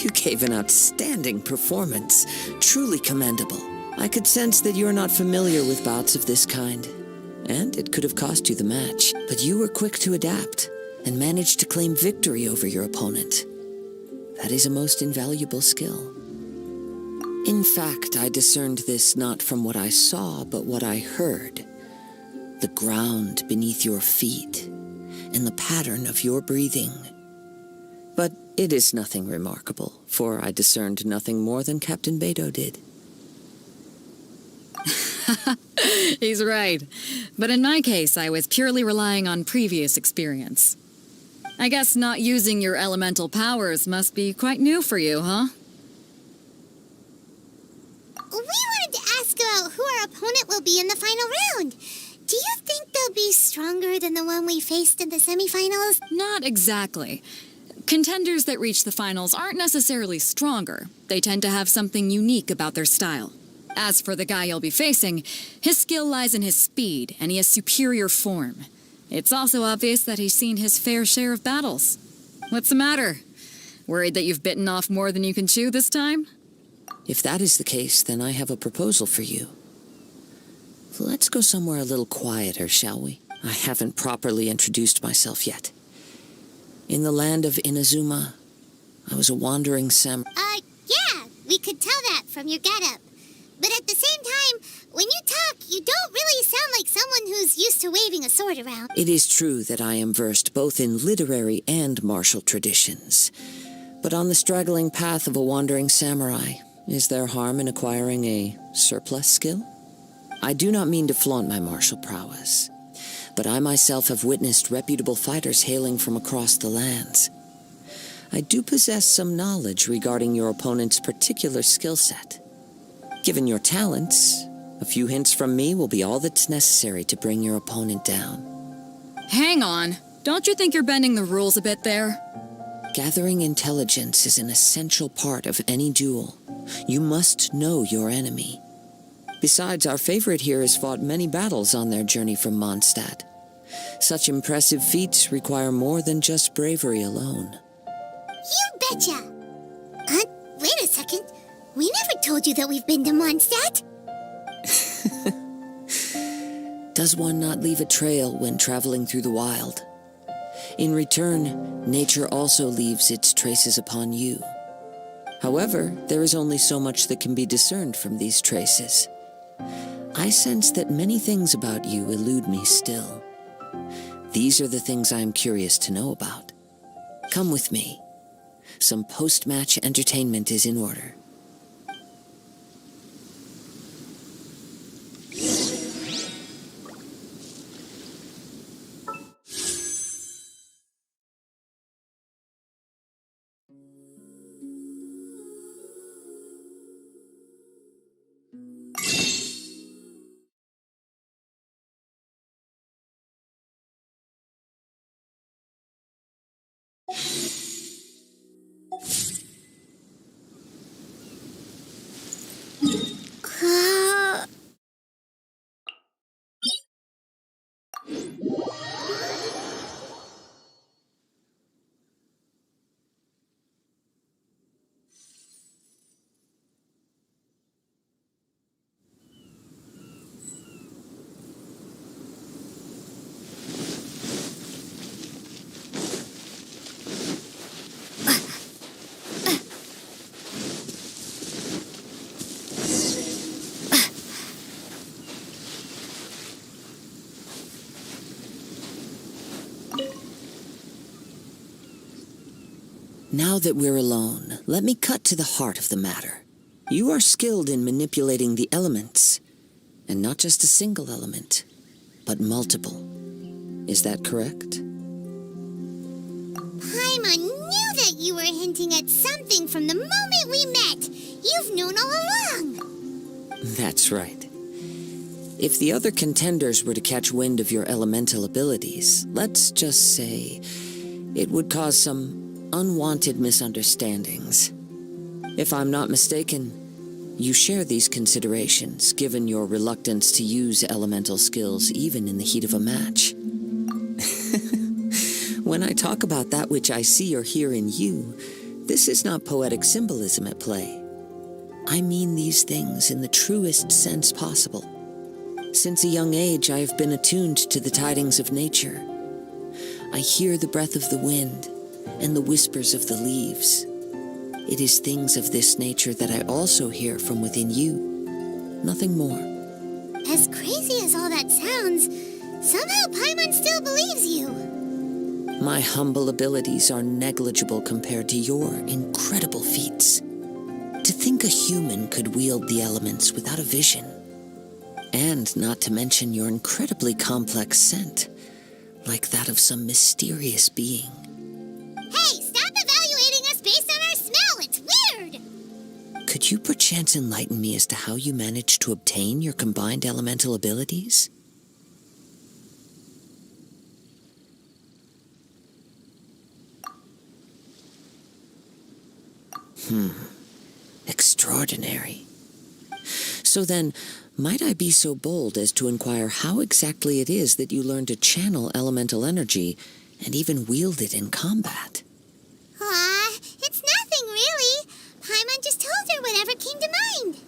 You gave an outstanding performance. Truly commendable. I could sense that you're not familiar with bouts of this kind, and it could have cost you the match. But you were quick to adapt, and managed to claim victory over your opponent. That is a most invaluable skill. In fact, I discerned this not from what I saw, but what I heard. The ground beneath your feet and the pattern of your breathing. But it is nothing remarkable, for I discerned nothing more than Captain Beto did. He's right. But in my case, I was purely relying on previous experience. I guess not using your elemental powers must be quite new for you, huh? We wanted to ask about who our opponent will be in the final round. Do you think they'll be stronger than the one we faced in the semifinals? Not exactly. Contenders that reach the finals aren't necessarily stronger. They tend to have something unique about their style. As for the guy you'll be facing, his skill lies in his speed, and he has superior form. It's also obvious that he's seen his fair share of battles. What's the matter? Worried that you've bitten off more than you can chew this time? If that is the case, then I have a proposal for you. Let's go somewhere a little quieter, shall we? I haven't properly introduced myself yet. In the land of Inazuma, I was a wandering samurai. Yeah, we could tell that from your getup. But at the same time, when you talk, you don't really sound like someone who's used to waving a sword around. It is true that I am versed both in literary and martial traditions. But on the straggling path of a wandering samurai, is there harm in acquiring a surplus skill? I do not mean to flaunt my martial prowess, but I myself have witnessed reputable fighters hailing from across the lands. I do possess some knowledge regarding your opponent's particular skill set. Given your talents, a few hints from me will be all that's necessary to bring your opponent down. Hang on. Don't you think you're bending the rules a bit there? Gathering intelligence is an essential part of any duel. You must know your enemy. Besides, our favorite here has fought many battles on their journey from Mondstadt. Such impressive feats require more than just bravery alone. You betcha! Wait a second. We never told you that we've been to Mondstadt. Does one not leave a trail when traveling through the wild? In return, nature also leaves its traces upon you. However, there is only so much that can be discerned from these traces. I sense that many things about you elude me still. These are the things I am curious to know about. Come with me. Some post-match entertainment is in order. Now that we're alone, let me cut to the heart of the matter. You are skilled in manipulating the elements, and not just a single element, but multiple. Is that correct? Paimon knew that you were hinting at something from the moment we met. You've known all along. That's right. If the other contenders were to catch wind of your elemental abilities, let's just say it would cause some unwanted misunderstandings. If I'm not mistaken, you share these considerations, given your reluctance to use elemental skills even in the heat of a match. When I talk about that which I see or hear in you, this is not poetic symbolism at play. I mean these things in the truest sense possible. Since a young age, I have been attuned to the tidings of nature. I hear the breath of the wind and the whispers of the leaves. It is things of this nature that I also hear from within you. Nothing more. As crazy as all that sounds, somehow Paimon still believes you. My humble abilities are negligible compared to your incredible feats. To think a human could wield the elements without a vision. And not to mention your incredibly complex scent, like that of some mysterious being. Hey, stop evaluating us based on our smell! It's weird! Could you perchance enlighten me as to how you managed to obtain your combined elemental abilities? Extraordinary. So then, might I be so bold as to inquire how exactly it is that you learned to channel elemental energy and even wield it in combat? Aw, it's nothing really. Paimon just told her whatever came to mind.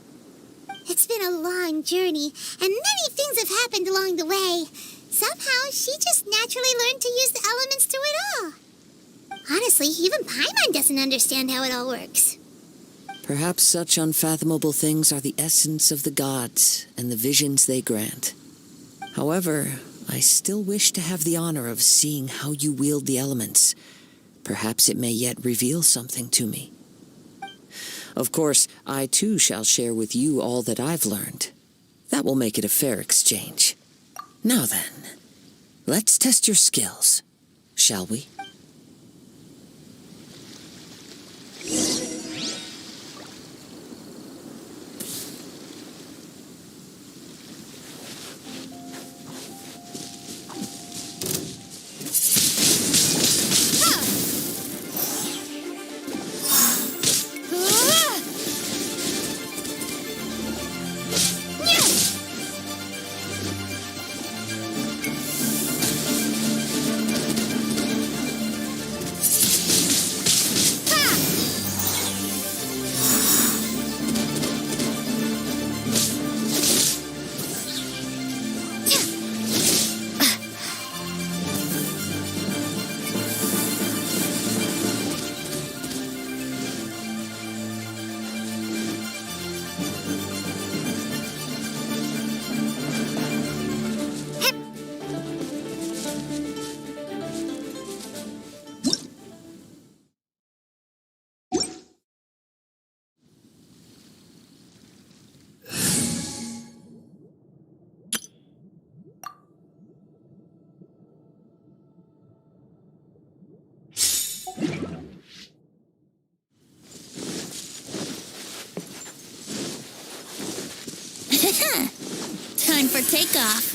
It's been a long journey, and many things have happened along the way. Somehow, she just naturally learned to use the elements through it all. Honestly, even Paimon doesn't understand how it all works. Perhaps such unfathomable things are the essence of the gods and the visions they grant. However, I still wish to have the honor of seeing how you wield the elements. Perhaps it may yet reveal something to me. Of course, I too shall share with you all that I've learned. That will make it a fair exchange. Now then, let's test your skills, shall we? Time for takeoff.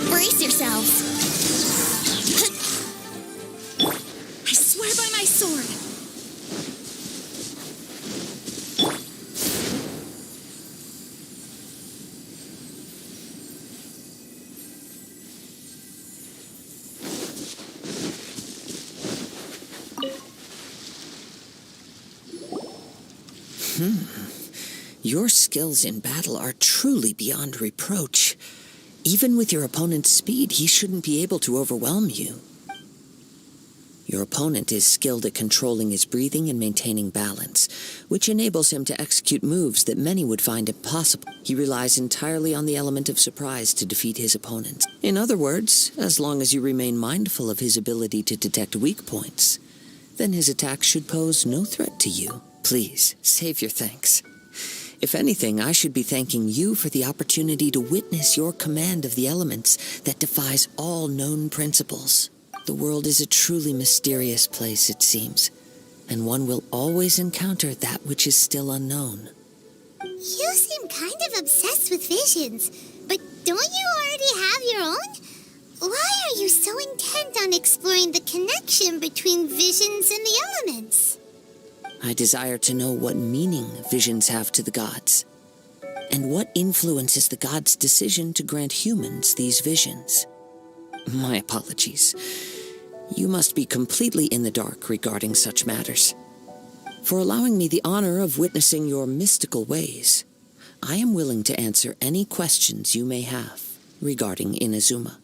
Brace yourselves. I swear by my sword. Your skills in battle are truly beyond reproach. Even with your opponent's speed, he shouldn't be able to overwhelm you. Your opponent is skilled at controlling his breathing and maintaining balance, which enables him to execute moves that many would find impossible. He relies entirely on the element of surprise to defeat his opponents. In other words, as long as you remain mindful of his ability to detect weak points, then his attack should pose no threat to you. Please, save your thanks. If anything, I should be thanking you for the opportunity to witness your command of the elements that defies all known principles. The world is a truly mysterious place, it seems, and one will always encounter that which is still unknown. You seem kind of obsessed with visions, but don't you already have your own? Why are you so intent on exploring the connection between visions and the elements? I desire to know what meaning visions have to the gods, and what influences the gods' decision to grant humans these visions. My apologies. You must be completely in the dark regarding such matters. For allowing me the honor of witnessing your mystical ways, I am willing to answer any questions you may have regarding Inazuma.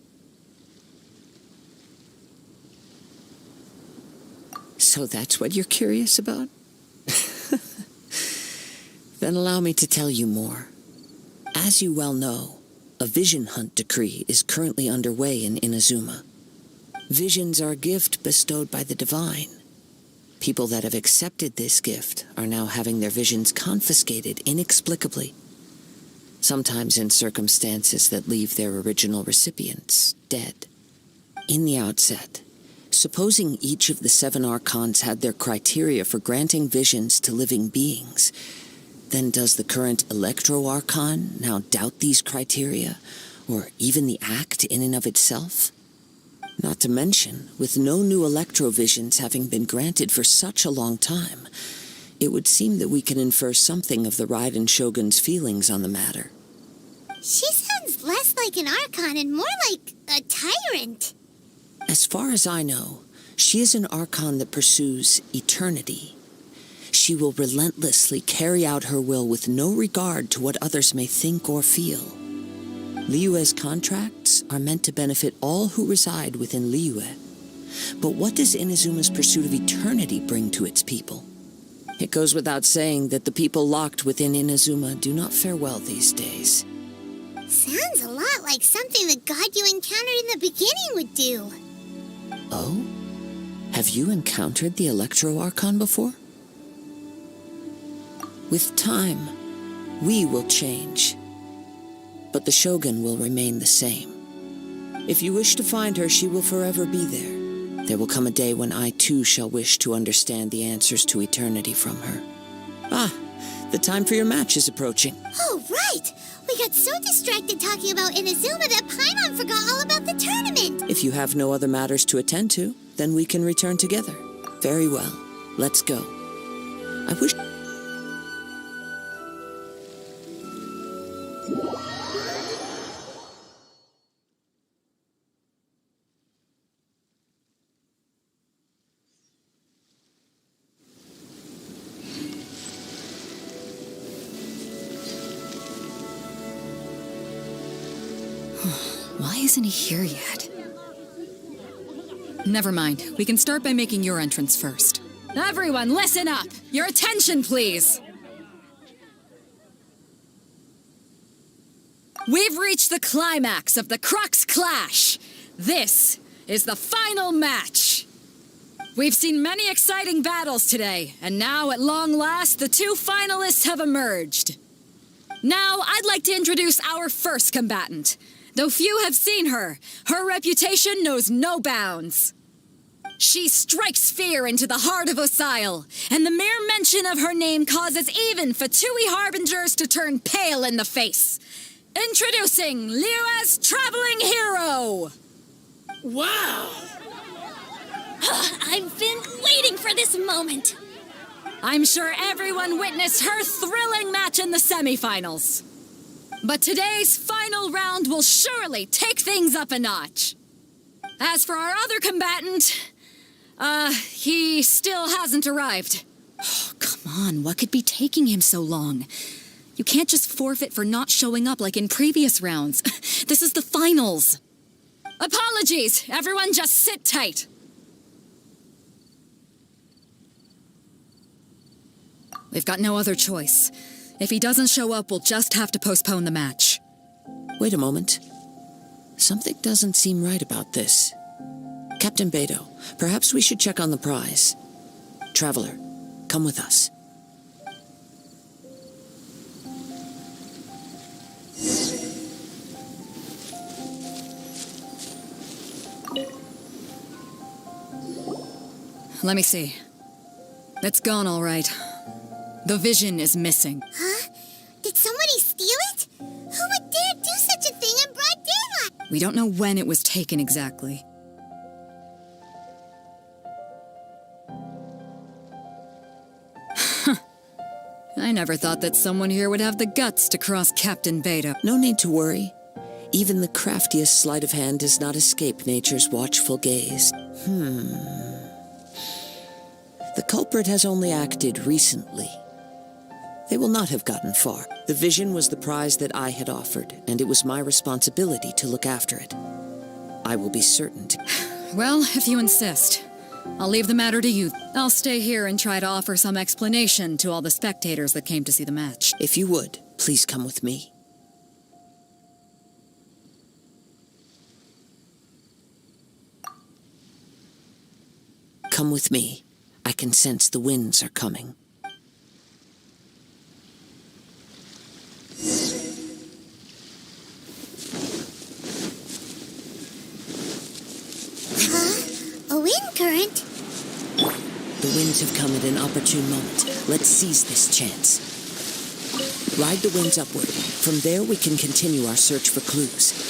So that's what you're curious about? Then allow me to tell you more. As you well know, a vision hunt decree is currently underway in Inazuma. Visions are a gift bestowed by the divine. People that have accepted this gift are now having their visions confiscated inexplicably, sometimes in circumstances that leave their original recipients dead. In the outset, supposing each of the 7 archons had their criteria for granting visions to living beings, then does the current Electro-Archon now doubt these criteria, or even the act in and of itself? Not to mention, with no new Electro-Visions having been granted for such a long time, it would seem that we can infer something of the Raiden Shogun's feelings on the matter. She sounds less like an Archon and more like a tyrant. As far as I know, she is an Archon that pursues eternity. She will relentlessly carry out her will with no regard to what others may think or feel. Liyue's contracts are meant to benefit all who reside within Liyue. But what does Inazuma's pursuit of eternity bring to its people? It goes without saying that the people locked within Inazuma do not fare well these days. Sounds a lot like something the god you encountered in the beginning would do. Oh? Have you encountered the Electro-Archon before? With time, we will change, but the Shogun will remain the same. If you wish to find her, she will forever be there. There will come a day when I too shall wish to understand the answers to eternity from her. Ah, the time for your match is approaching. Oh, right! We got so distracted talking about Inazuma that Paimon forgot all about the tournament! If you have no other matters to attend to, then we can return together. Very well. Let's go. I wish... Why isn't he here yet? Never mind. We can start by making your entrance first. Everyone, listen up! Your attention, please! We've reached the climax of the Crux Clash! This is the final match! We've seen many exciting battles today, and now, at long last, the 2 finalists have emerged. Now, I'd like to introduce our first combatant. Though few have seen her, her reputation knows no bounds. She strikes fear into the heart of Osile, and the mere mention of her name causes even Fatui Harbingers to turn pale in the face. Introducing Liyue's traveling hero! Wow! I've been waiting for this moment. I'm sure everyone witnessed her thrilling match in the semifinals. But today's final round will surely take things up a notch. As for our other combatant, he still hasn't arrived. Oh, come on, what could be taking him so long? You can't just forfeit for not showing up like in previous rounds. This is the finals. Apologies, everyone just sit tight. We've got no other choice. If he doesn't show up, we'll just have to postpone the match. Wait a moment. Something doesn't seem right about this. Captain Beto, perhaps we should check on the prize. Traveler, come with us. Let me see. It's gone all right. The vision is missing. Huh? Did somebody steal it? Who would dare do such a thing in broad daylight? We don't know when it was taken exactly. I never thought that someone here would have the guts to cross Captain Beta. No need to worry. Even the craftiest sleight of hand does not escape nature's watchful gaze. The culprit has only acted recently. They will not have gotten far. The vision was the prize that I had offered, and it was my responsibility to look after it. I will be certain to... Well, if you insist. I'll leave the matter to you. I'll stay here and try to offer some explanation to all the spectators that came to see the match. If you would, please come with me. Come with me. I can sense the winds are coming. A wind current? The winds have come at an opportune moment. Let's seize this chance. Ride the winds upward. From there we can continue our search for clues.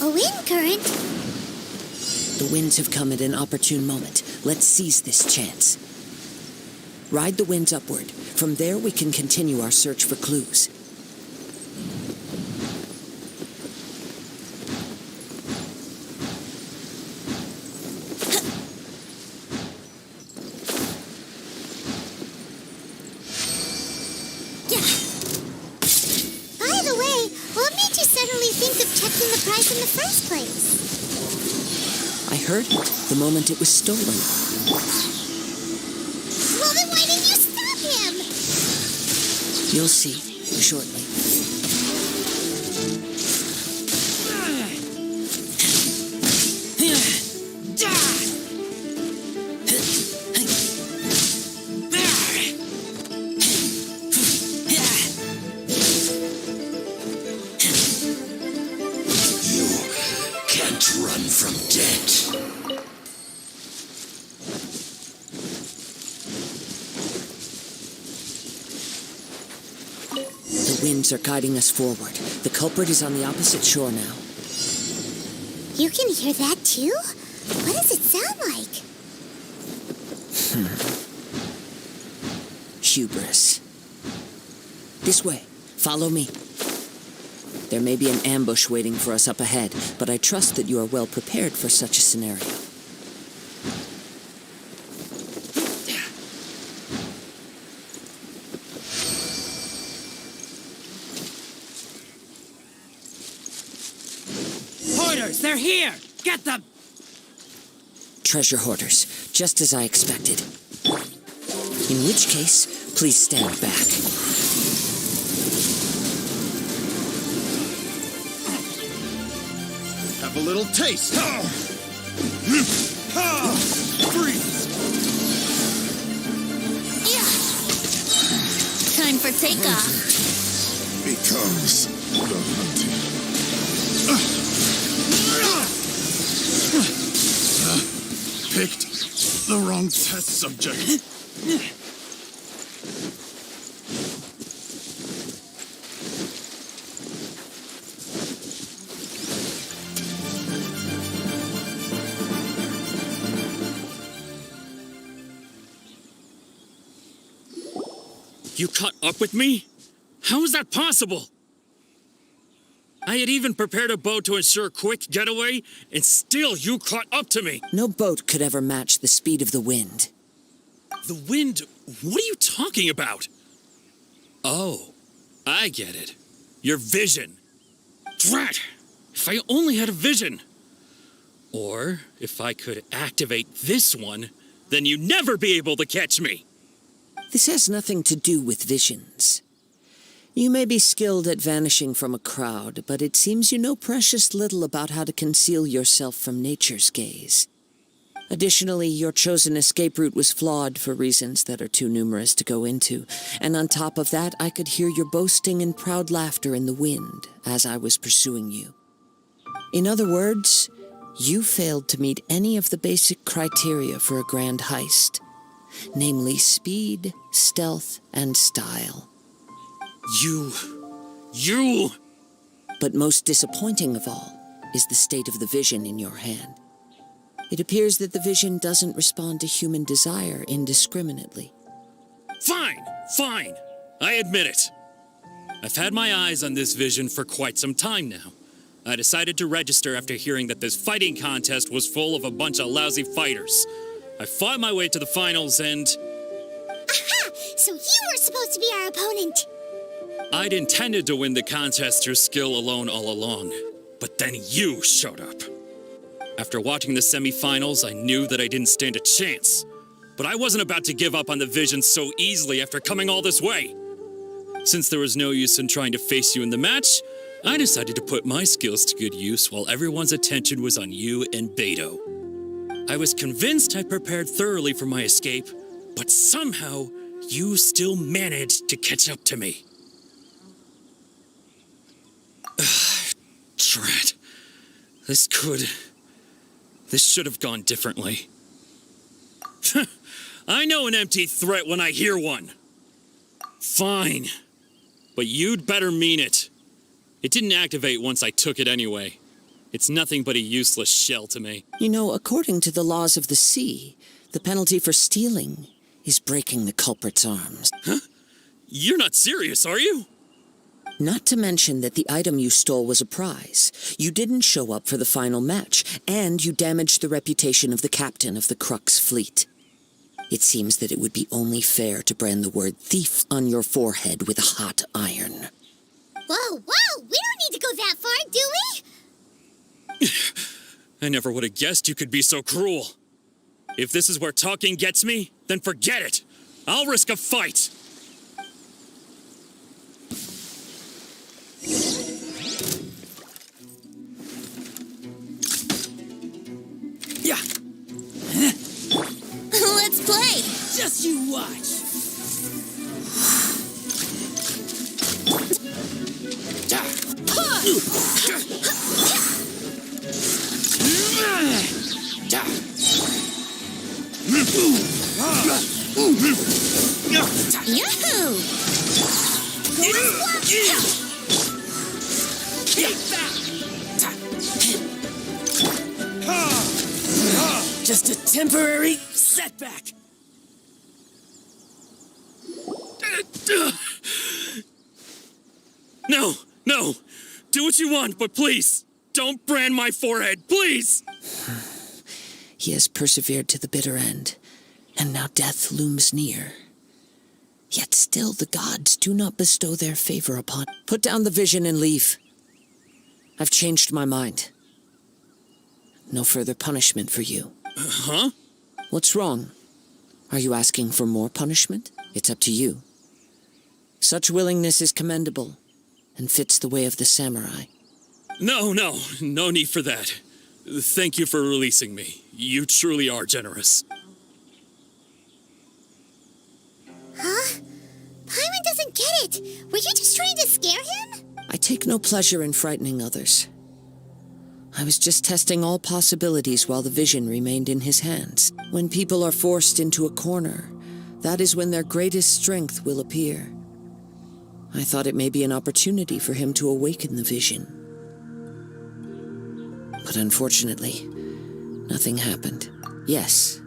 A wind current? The winds have come at an opportune moment. Let's seize this chance. Ride the winds upward. From there we can continue our search for clues. By the way, what made you suddenly think of checking the prize in the first place? I heard it the moment it was stolen. Well, then why didn't you stop him? You'll see shortly. Run from death. The winds are guiding us forward. The culprit is on the opposite shore now. You can hear that too? What does it sound like? Hubris. This way. Follow me. There may be an ambush waiting for us up ahead, but I trust that you are well prepared for such a scenario. Hoarders, they're here! Get them! Treasure hoarders, just as I expected. In which case, please stand back. Have a little taste. Freeze! Time for takeoff. Becomes the hunting. Picked the wrong test subject. You caught up with me? How is that possible? I had even prepared a boat to ensure a quick getaway, and still you caught up to me. No boat could ever match the speed of the wind. The wind? What are you talking about? Oh, I get it. Your vision. Drat! If I only had a vision. Or, if I could activate this one, then you'd never be able to catch me. This has nothing to do with visions. You may be skilled at vanishing from a crowd, but it seems you know precious little about how to conceal yourself from nature's gaze. Additionally, your chosen escape route was flawed for reasons that are too numerous to go into, and on top of that, I could hear your boasting and proud laughter in the wind as I was pursuing you. In other words, you failed to meet any of the basic criteria for a grand heist, namely speed, stealth, and style. You... But most disappointing of all is the state of the vision in your hand. It appears that the vision doesn't respond to human desire indiscriminately. Fine. I admit it. I've had my eyes on this vision for quite some time now. I decided to register after hearing that this fighting contest was full of a bunch of lousy fighters. I fought my way to the finals and... Aha! So you were supposed to be our opponent. I'd intended to win the contest through skill alone all along, but then you showed up. After watching the semifinals, I knew that I didn't stand a chance, but I wasn't about to give up on the vision so easily after coming all this way. Since there was no use in trying to face you in the match, I decided to put my skills to good use while everyone's attention was on you and Beto. I was convinced I prepared thoroughly for my escape, but somehow you still managed to catch up to me. Drat. This should have gone differently. I know an empty threat when I hear one. Fine. But you'd better mean it. It didn't activate once I took it anyway. It's nothing but a useless shell to me. You know, according to the laws of the sea, the penalty for stealing is breaking the culprit's arms. Huh? You're not serious, are you? Not to mention that the item you stole was a prize. You didn't show up for the final match, and you damaged the reputation of the captain of the Crux fleet. It seems that it would be only fair to brand the word thief on your forehead with a hot iron. Whoa! We don't need to go that far, do we? I never would have guessed you could be so cruel. If this is where talking gets me, then forget it. I'll risk a fight. Yeah. Let's play. Just you watch. Yahoo! Just a temporary setback. No. Do what you want, but please, don't brand my forehead, please! He has persevered to the bitter end, and now death looms near. Yet still the gods do not bestow their favor upon... Put down the vision and leave. I've changed my mind. No further punishment for you. Huh? What's wrong? Are you asking for more punishment? It's up to you. Such willingness is commendable, and fits the way of the samurai. No need for that. Thank you for releasing me. You truly are generous. Huh? Paimon doesn't get it. Were you just trying to scare him? I take no pleasure in frightening others. I was just testing all possibilities while the vision remained in his hands. When people are forced into a corner, that is when their greatest strength will appear. I thought it may be an opportunity for him to awaken the vision. But unfortunately, nothing happened. Yes,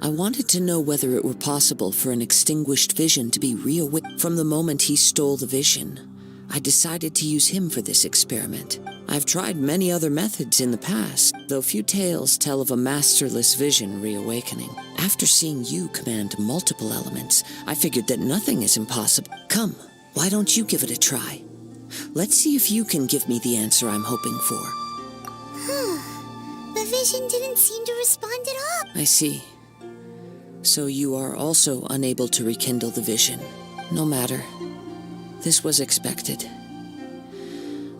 I wanted to know whether it were possible for an extinguished vision to be reawakened. From the moment he stole the vision, I decided to use him for this experiment. I've tried many other methods in the past, though few tales tell of a masterless vision reawakening. After seeing you command multiple elements, I figured that nothing is impossible. Come, why don't you give it a try? Let's see if you can give me the answer I'm hoping for. The vision didn't seem to respond at all. I see. So you are also unable to rekindle the vision. No matter. This was expected.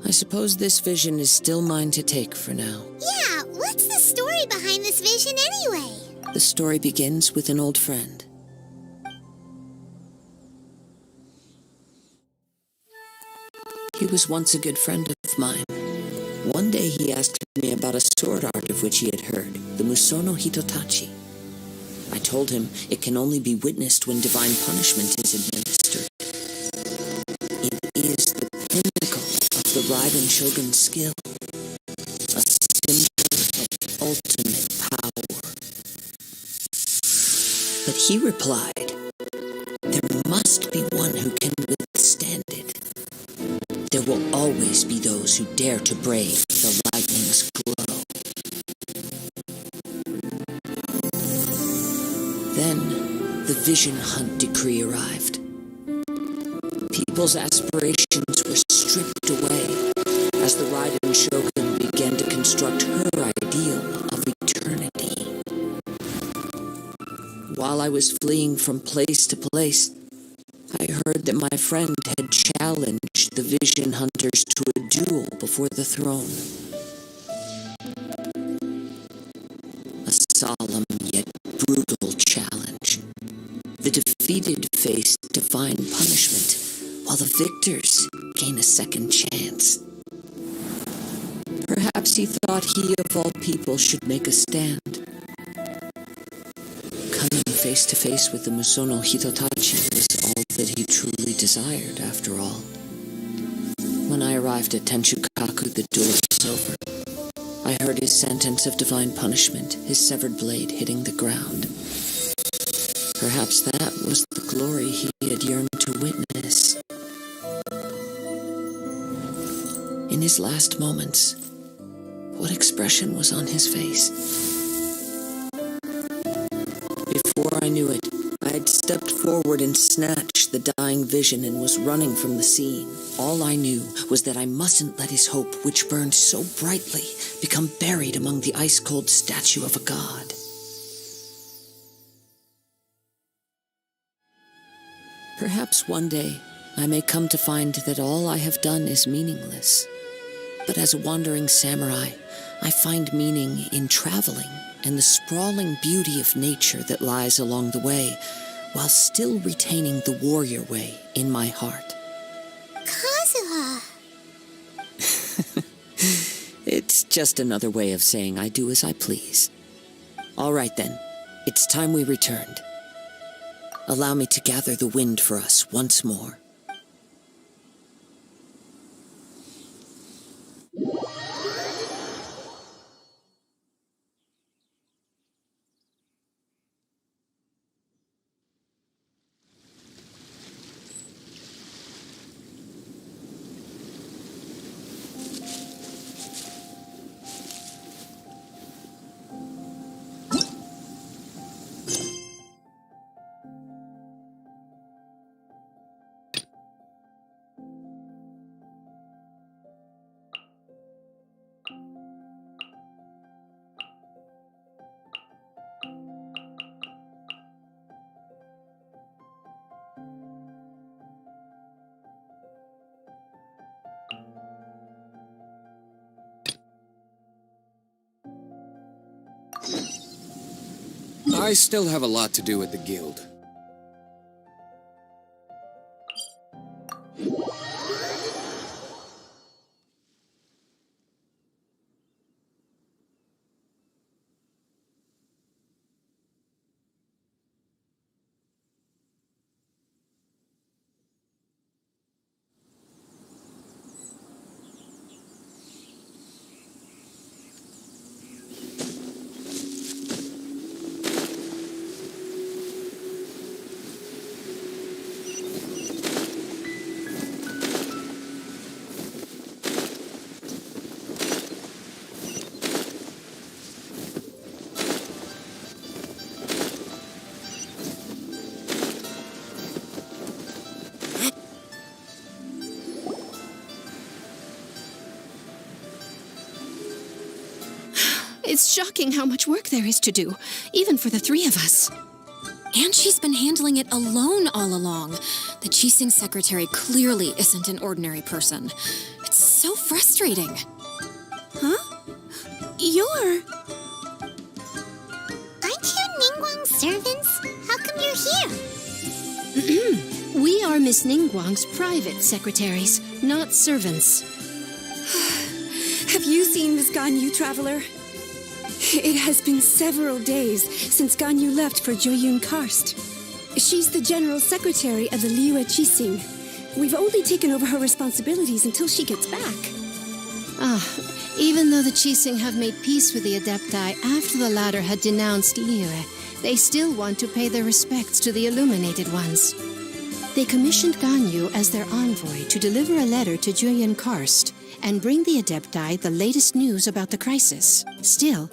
I suppose this vision is still mine to take for now. Yeah, what's the story behind this vision anyway? The story begins with an old friend. He was once a good friend of mine. One day he asked me about a sword art of which he had heard, the Musono Hitotachi. I told him it can only be witnessed when divine punishment is administered. It is the pinnacle of the Raiden Shogun's skill, a symbol of ultimate power. But he replied, there must be one who can withstand it. There will always be those who dare to brave the lightning's glow. Then, the Vision Hunt decree arrived. People's aspirations were stripped away as the Raiden Shogun began to construct her ideal of eternity. While I was fleeing from place to place, I heard that my friend had challenged the Vision Hunters to a duel before the throne. A solemn yet brutal challenge. The defeated face divine punishment, while the victors gain a second chance. Perhaps he thought he of all people should make a stand. Coming face to face with the Musono Hitotachi was all that he truly desired, after all. When I arrived at Tenshukaku, the duel was over. I heard his sentence of divine punishment, his severed blade hitting the ground. Perhaps that was the glory he had yearned to witness. In his last moments, what expression was on his face? Before I knew it, I had stepped forward and snatched the dying vision and was running from the scene. All I knew was that I mustn't let his hope, which burned so brightly, become buried among the ice-cold statue of a god. Perhaps one day I may come to find that all I have done is meaningless. But as a wandering samurai, I find meaning in traveling and the sprawling beauty of nature that lies along the way, while still retaining the warrior way in my heart. Kazuha! It's just another way of saying I do as I please. All right then, it's time we returned. Allow me to gather the wind for us once more. I still have a lot to do at the guild. It's shocking how much work there is to do, even for the three of us. And she's been handling it alone all along. The Qixing secretary clearly isn't an ordinary person. It's so frustrating. Huh? You're... Aren't you Ningguang's servants? How come you're here? We are Miss Ningguang's private secretaries, not servants. Have you seen Miss Ganyu, Traveler? It has been several days since Ganyu left for Joyun Karst. She's the general secretary of the Liyue Qixing. We've only taken over her responsibilities until she gets back. Even though the Qixing have made peace with the Adepti after the latter had denounced Liyue, they still want to pay their respects to the Illuminated Ones. They commissioned Ganyu as their envoy to deliver a letter to Joyun Karst and bring the Adepti the latest news about the crisis. Still,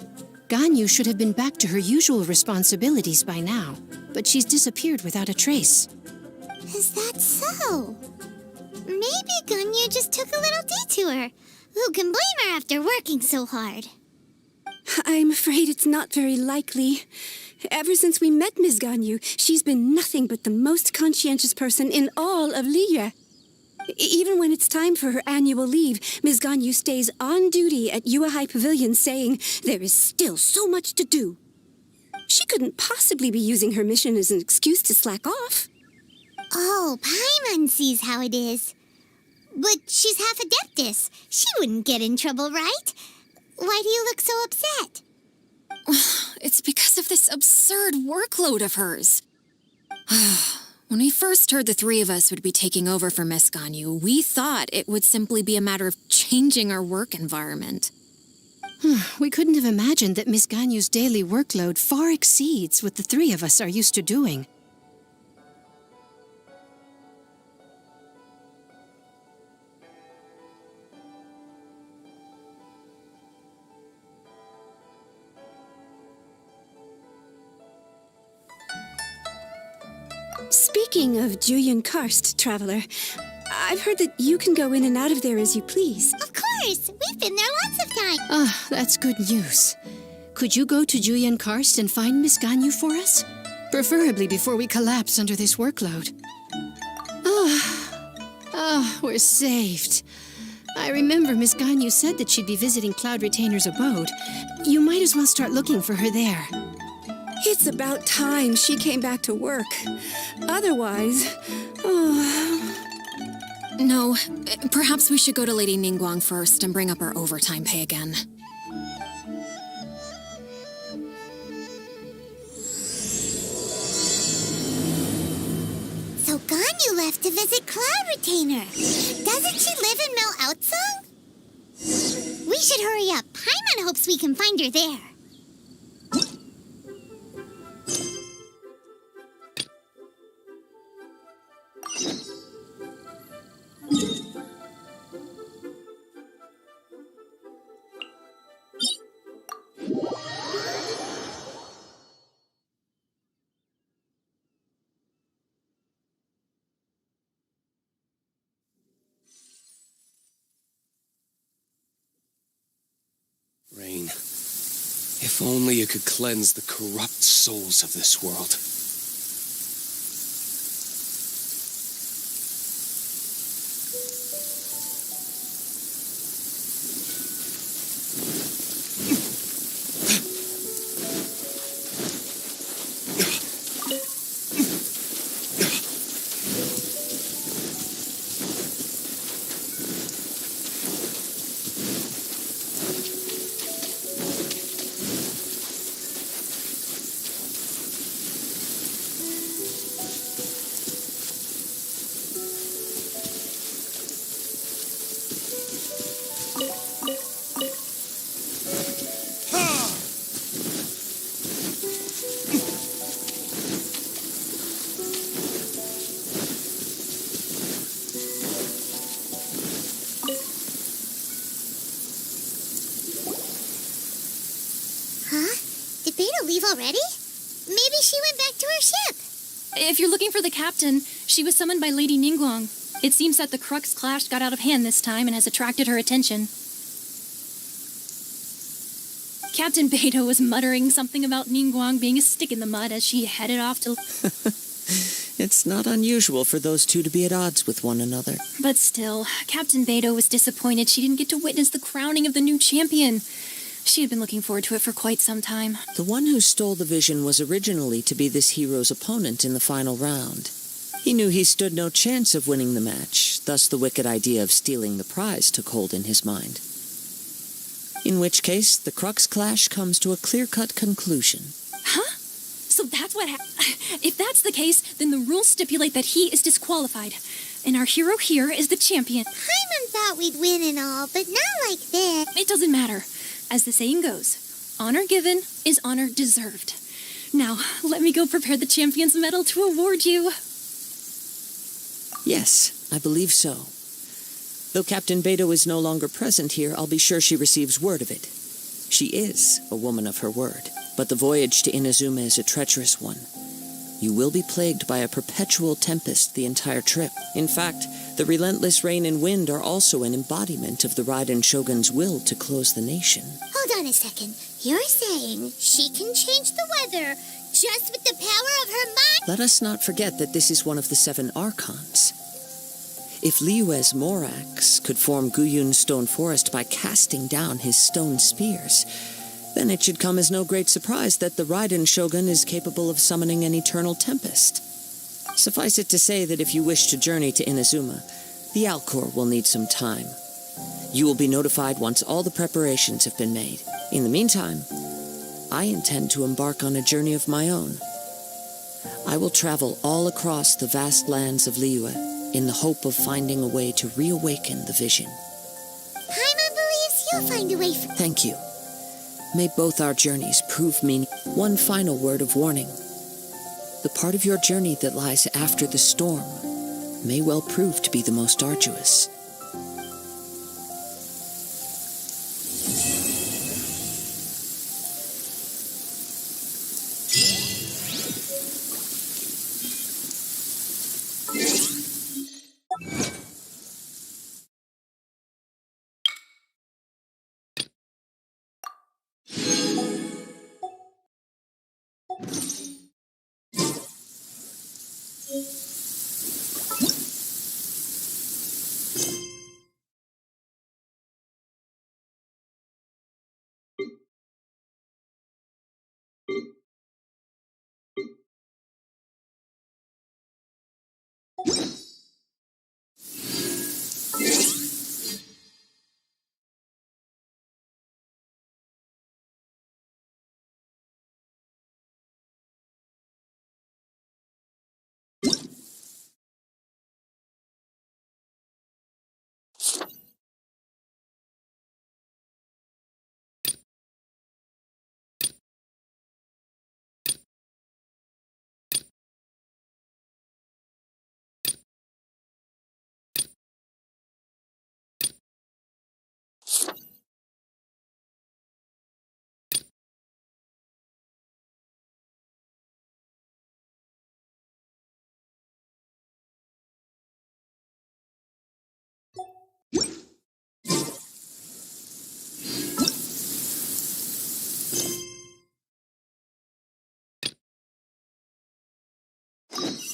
Ganyu should have been back to her usual responsibilities by now, but she's disappeared without a trace. Is that so? Maybe Ganyu just took a little detour. Who can blame her after working so hard? I'm afraid it's not very likely. Ever since we met Ms. Ganyu, she's been nothing but the most conscientious person in all of Liyue. Even when it's time for her annual leave, Ms. Ganyu stays on duty at Yuehai Pavilion saying there is still so much to do. She couldn't possibly be using her mission as an excuse to slack off. Oh, Paimon sees how it is. But she's half Adeptus. She wouldn't get in trouble, right? Why do you look so upset? It's because of this absurd workload of hers. When we first heard the three of us would be taking over for Miss Ganyu, we thought it would simply be a matter of changing our work environment. We couldn't have imagined that Miss Ganyu's daily workload far exceeds what the three of us are used to doing. Speaking of Joyun Karst, Traveler, I've heard that you can go in and out of there as you please. Of course! We've been there lots of times! That's good news. Could you go to Joyun Karst and find Miss Ganyu for us? Preferably before we collapse under this workload. We're saved. I remember Miss Ganyu said that she'd be visiting Cloud Retainer's abode. You might as well start looking for her there. It's about time she came back to work. Otherwise... No, perhaps we should go to Lady Ningguang first and bring up our overtime pay again. So Ganyu left to visit Cloud Retainer. Doesn't she live in Mel Outsong? We should hurry up. Paimon hopes we can find her there. Rain, if only you could cleanse the corrupt souls of this world. Leave already? Maybe she went back to her ship. If you're looking for the captain, she was summoned by Lady Ningguang. It seems that the Crux clash got out of hand this time and has attracted her attention. Captain Beidou was muttering something about Ningguang being a stick in the mud as she headed off to... It's not unusual for those two to be at odds with one another. But still, Captain Beidou was disappointed she didn't get to witness the crowning of the new champion. She had been looking forward to it for quite some time. The one who stole the vision was originally to be this hero's opponent in the final round. He knew he stood no chance of winning the match, thus the wicked idea of stealing the prize took hold in his mind. In which case, the Crux clash comes to a clear-cut conclusion. Huh? So that's what happened. If that's the case, then the rules stipulate that he is disqualified. And our hero here is the champion. Paimon thought we'd win and all, but not like this. It doesn't matter. As the saying goes, honor given is honor deserved. Now, let me go prepare the champion's medal to award you. Yes, I believe so. Though Captain Beidou is no longer present here, I'll be sure she receives word of it. She is a woman of her word, but the voyage to Inazuma is a treacherous one. You will be plagued by a perpetual tempest the entire trip. In fact, the relentless rain and wind are also an embodiment of the Raiden Shogun's will to close the nation. Hold on a second. You're saying she can change the weather just with the power of her mind? Let us not forget that this is one of the 7 Archons. If Liyue's Morax could form Guyun's stone forest by casting down his stone spears, then it should come as no great surprise that the Raiden Shogun is capable of summoning an eternal tempest. Suffice it to say that if you wish to journey to Inazuma, the Alcor will need some time. You will be notified once all the preparations have been made. In the meantime, I intend to embark on a journey of my own. I will travel all across the vast lands of Liyue in the hope of finding a way to reawaken the vision. Paimon believes you'll find a way for... Thank you. May both our journeys prove me. One final word of warning. The part of your journey that lies after the storm may well prove to be the most arduous.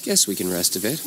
Guess we can rest a bit.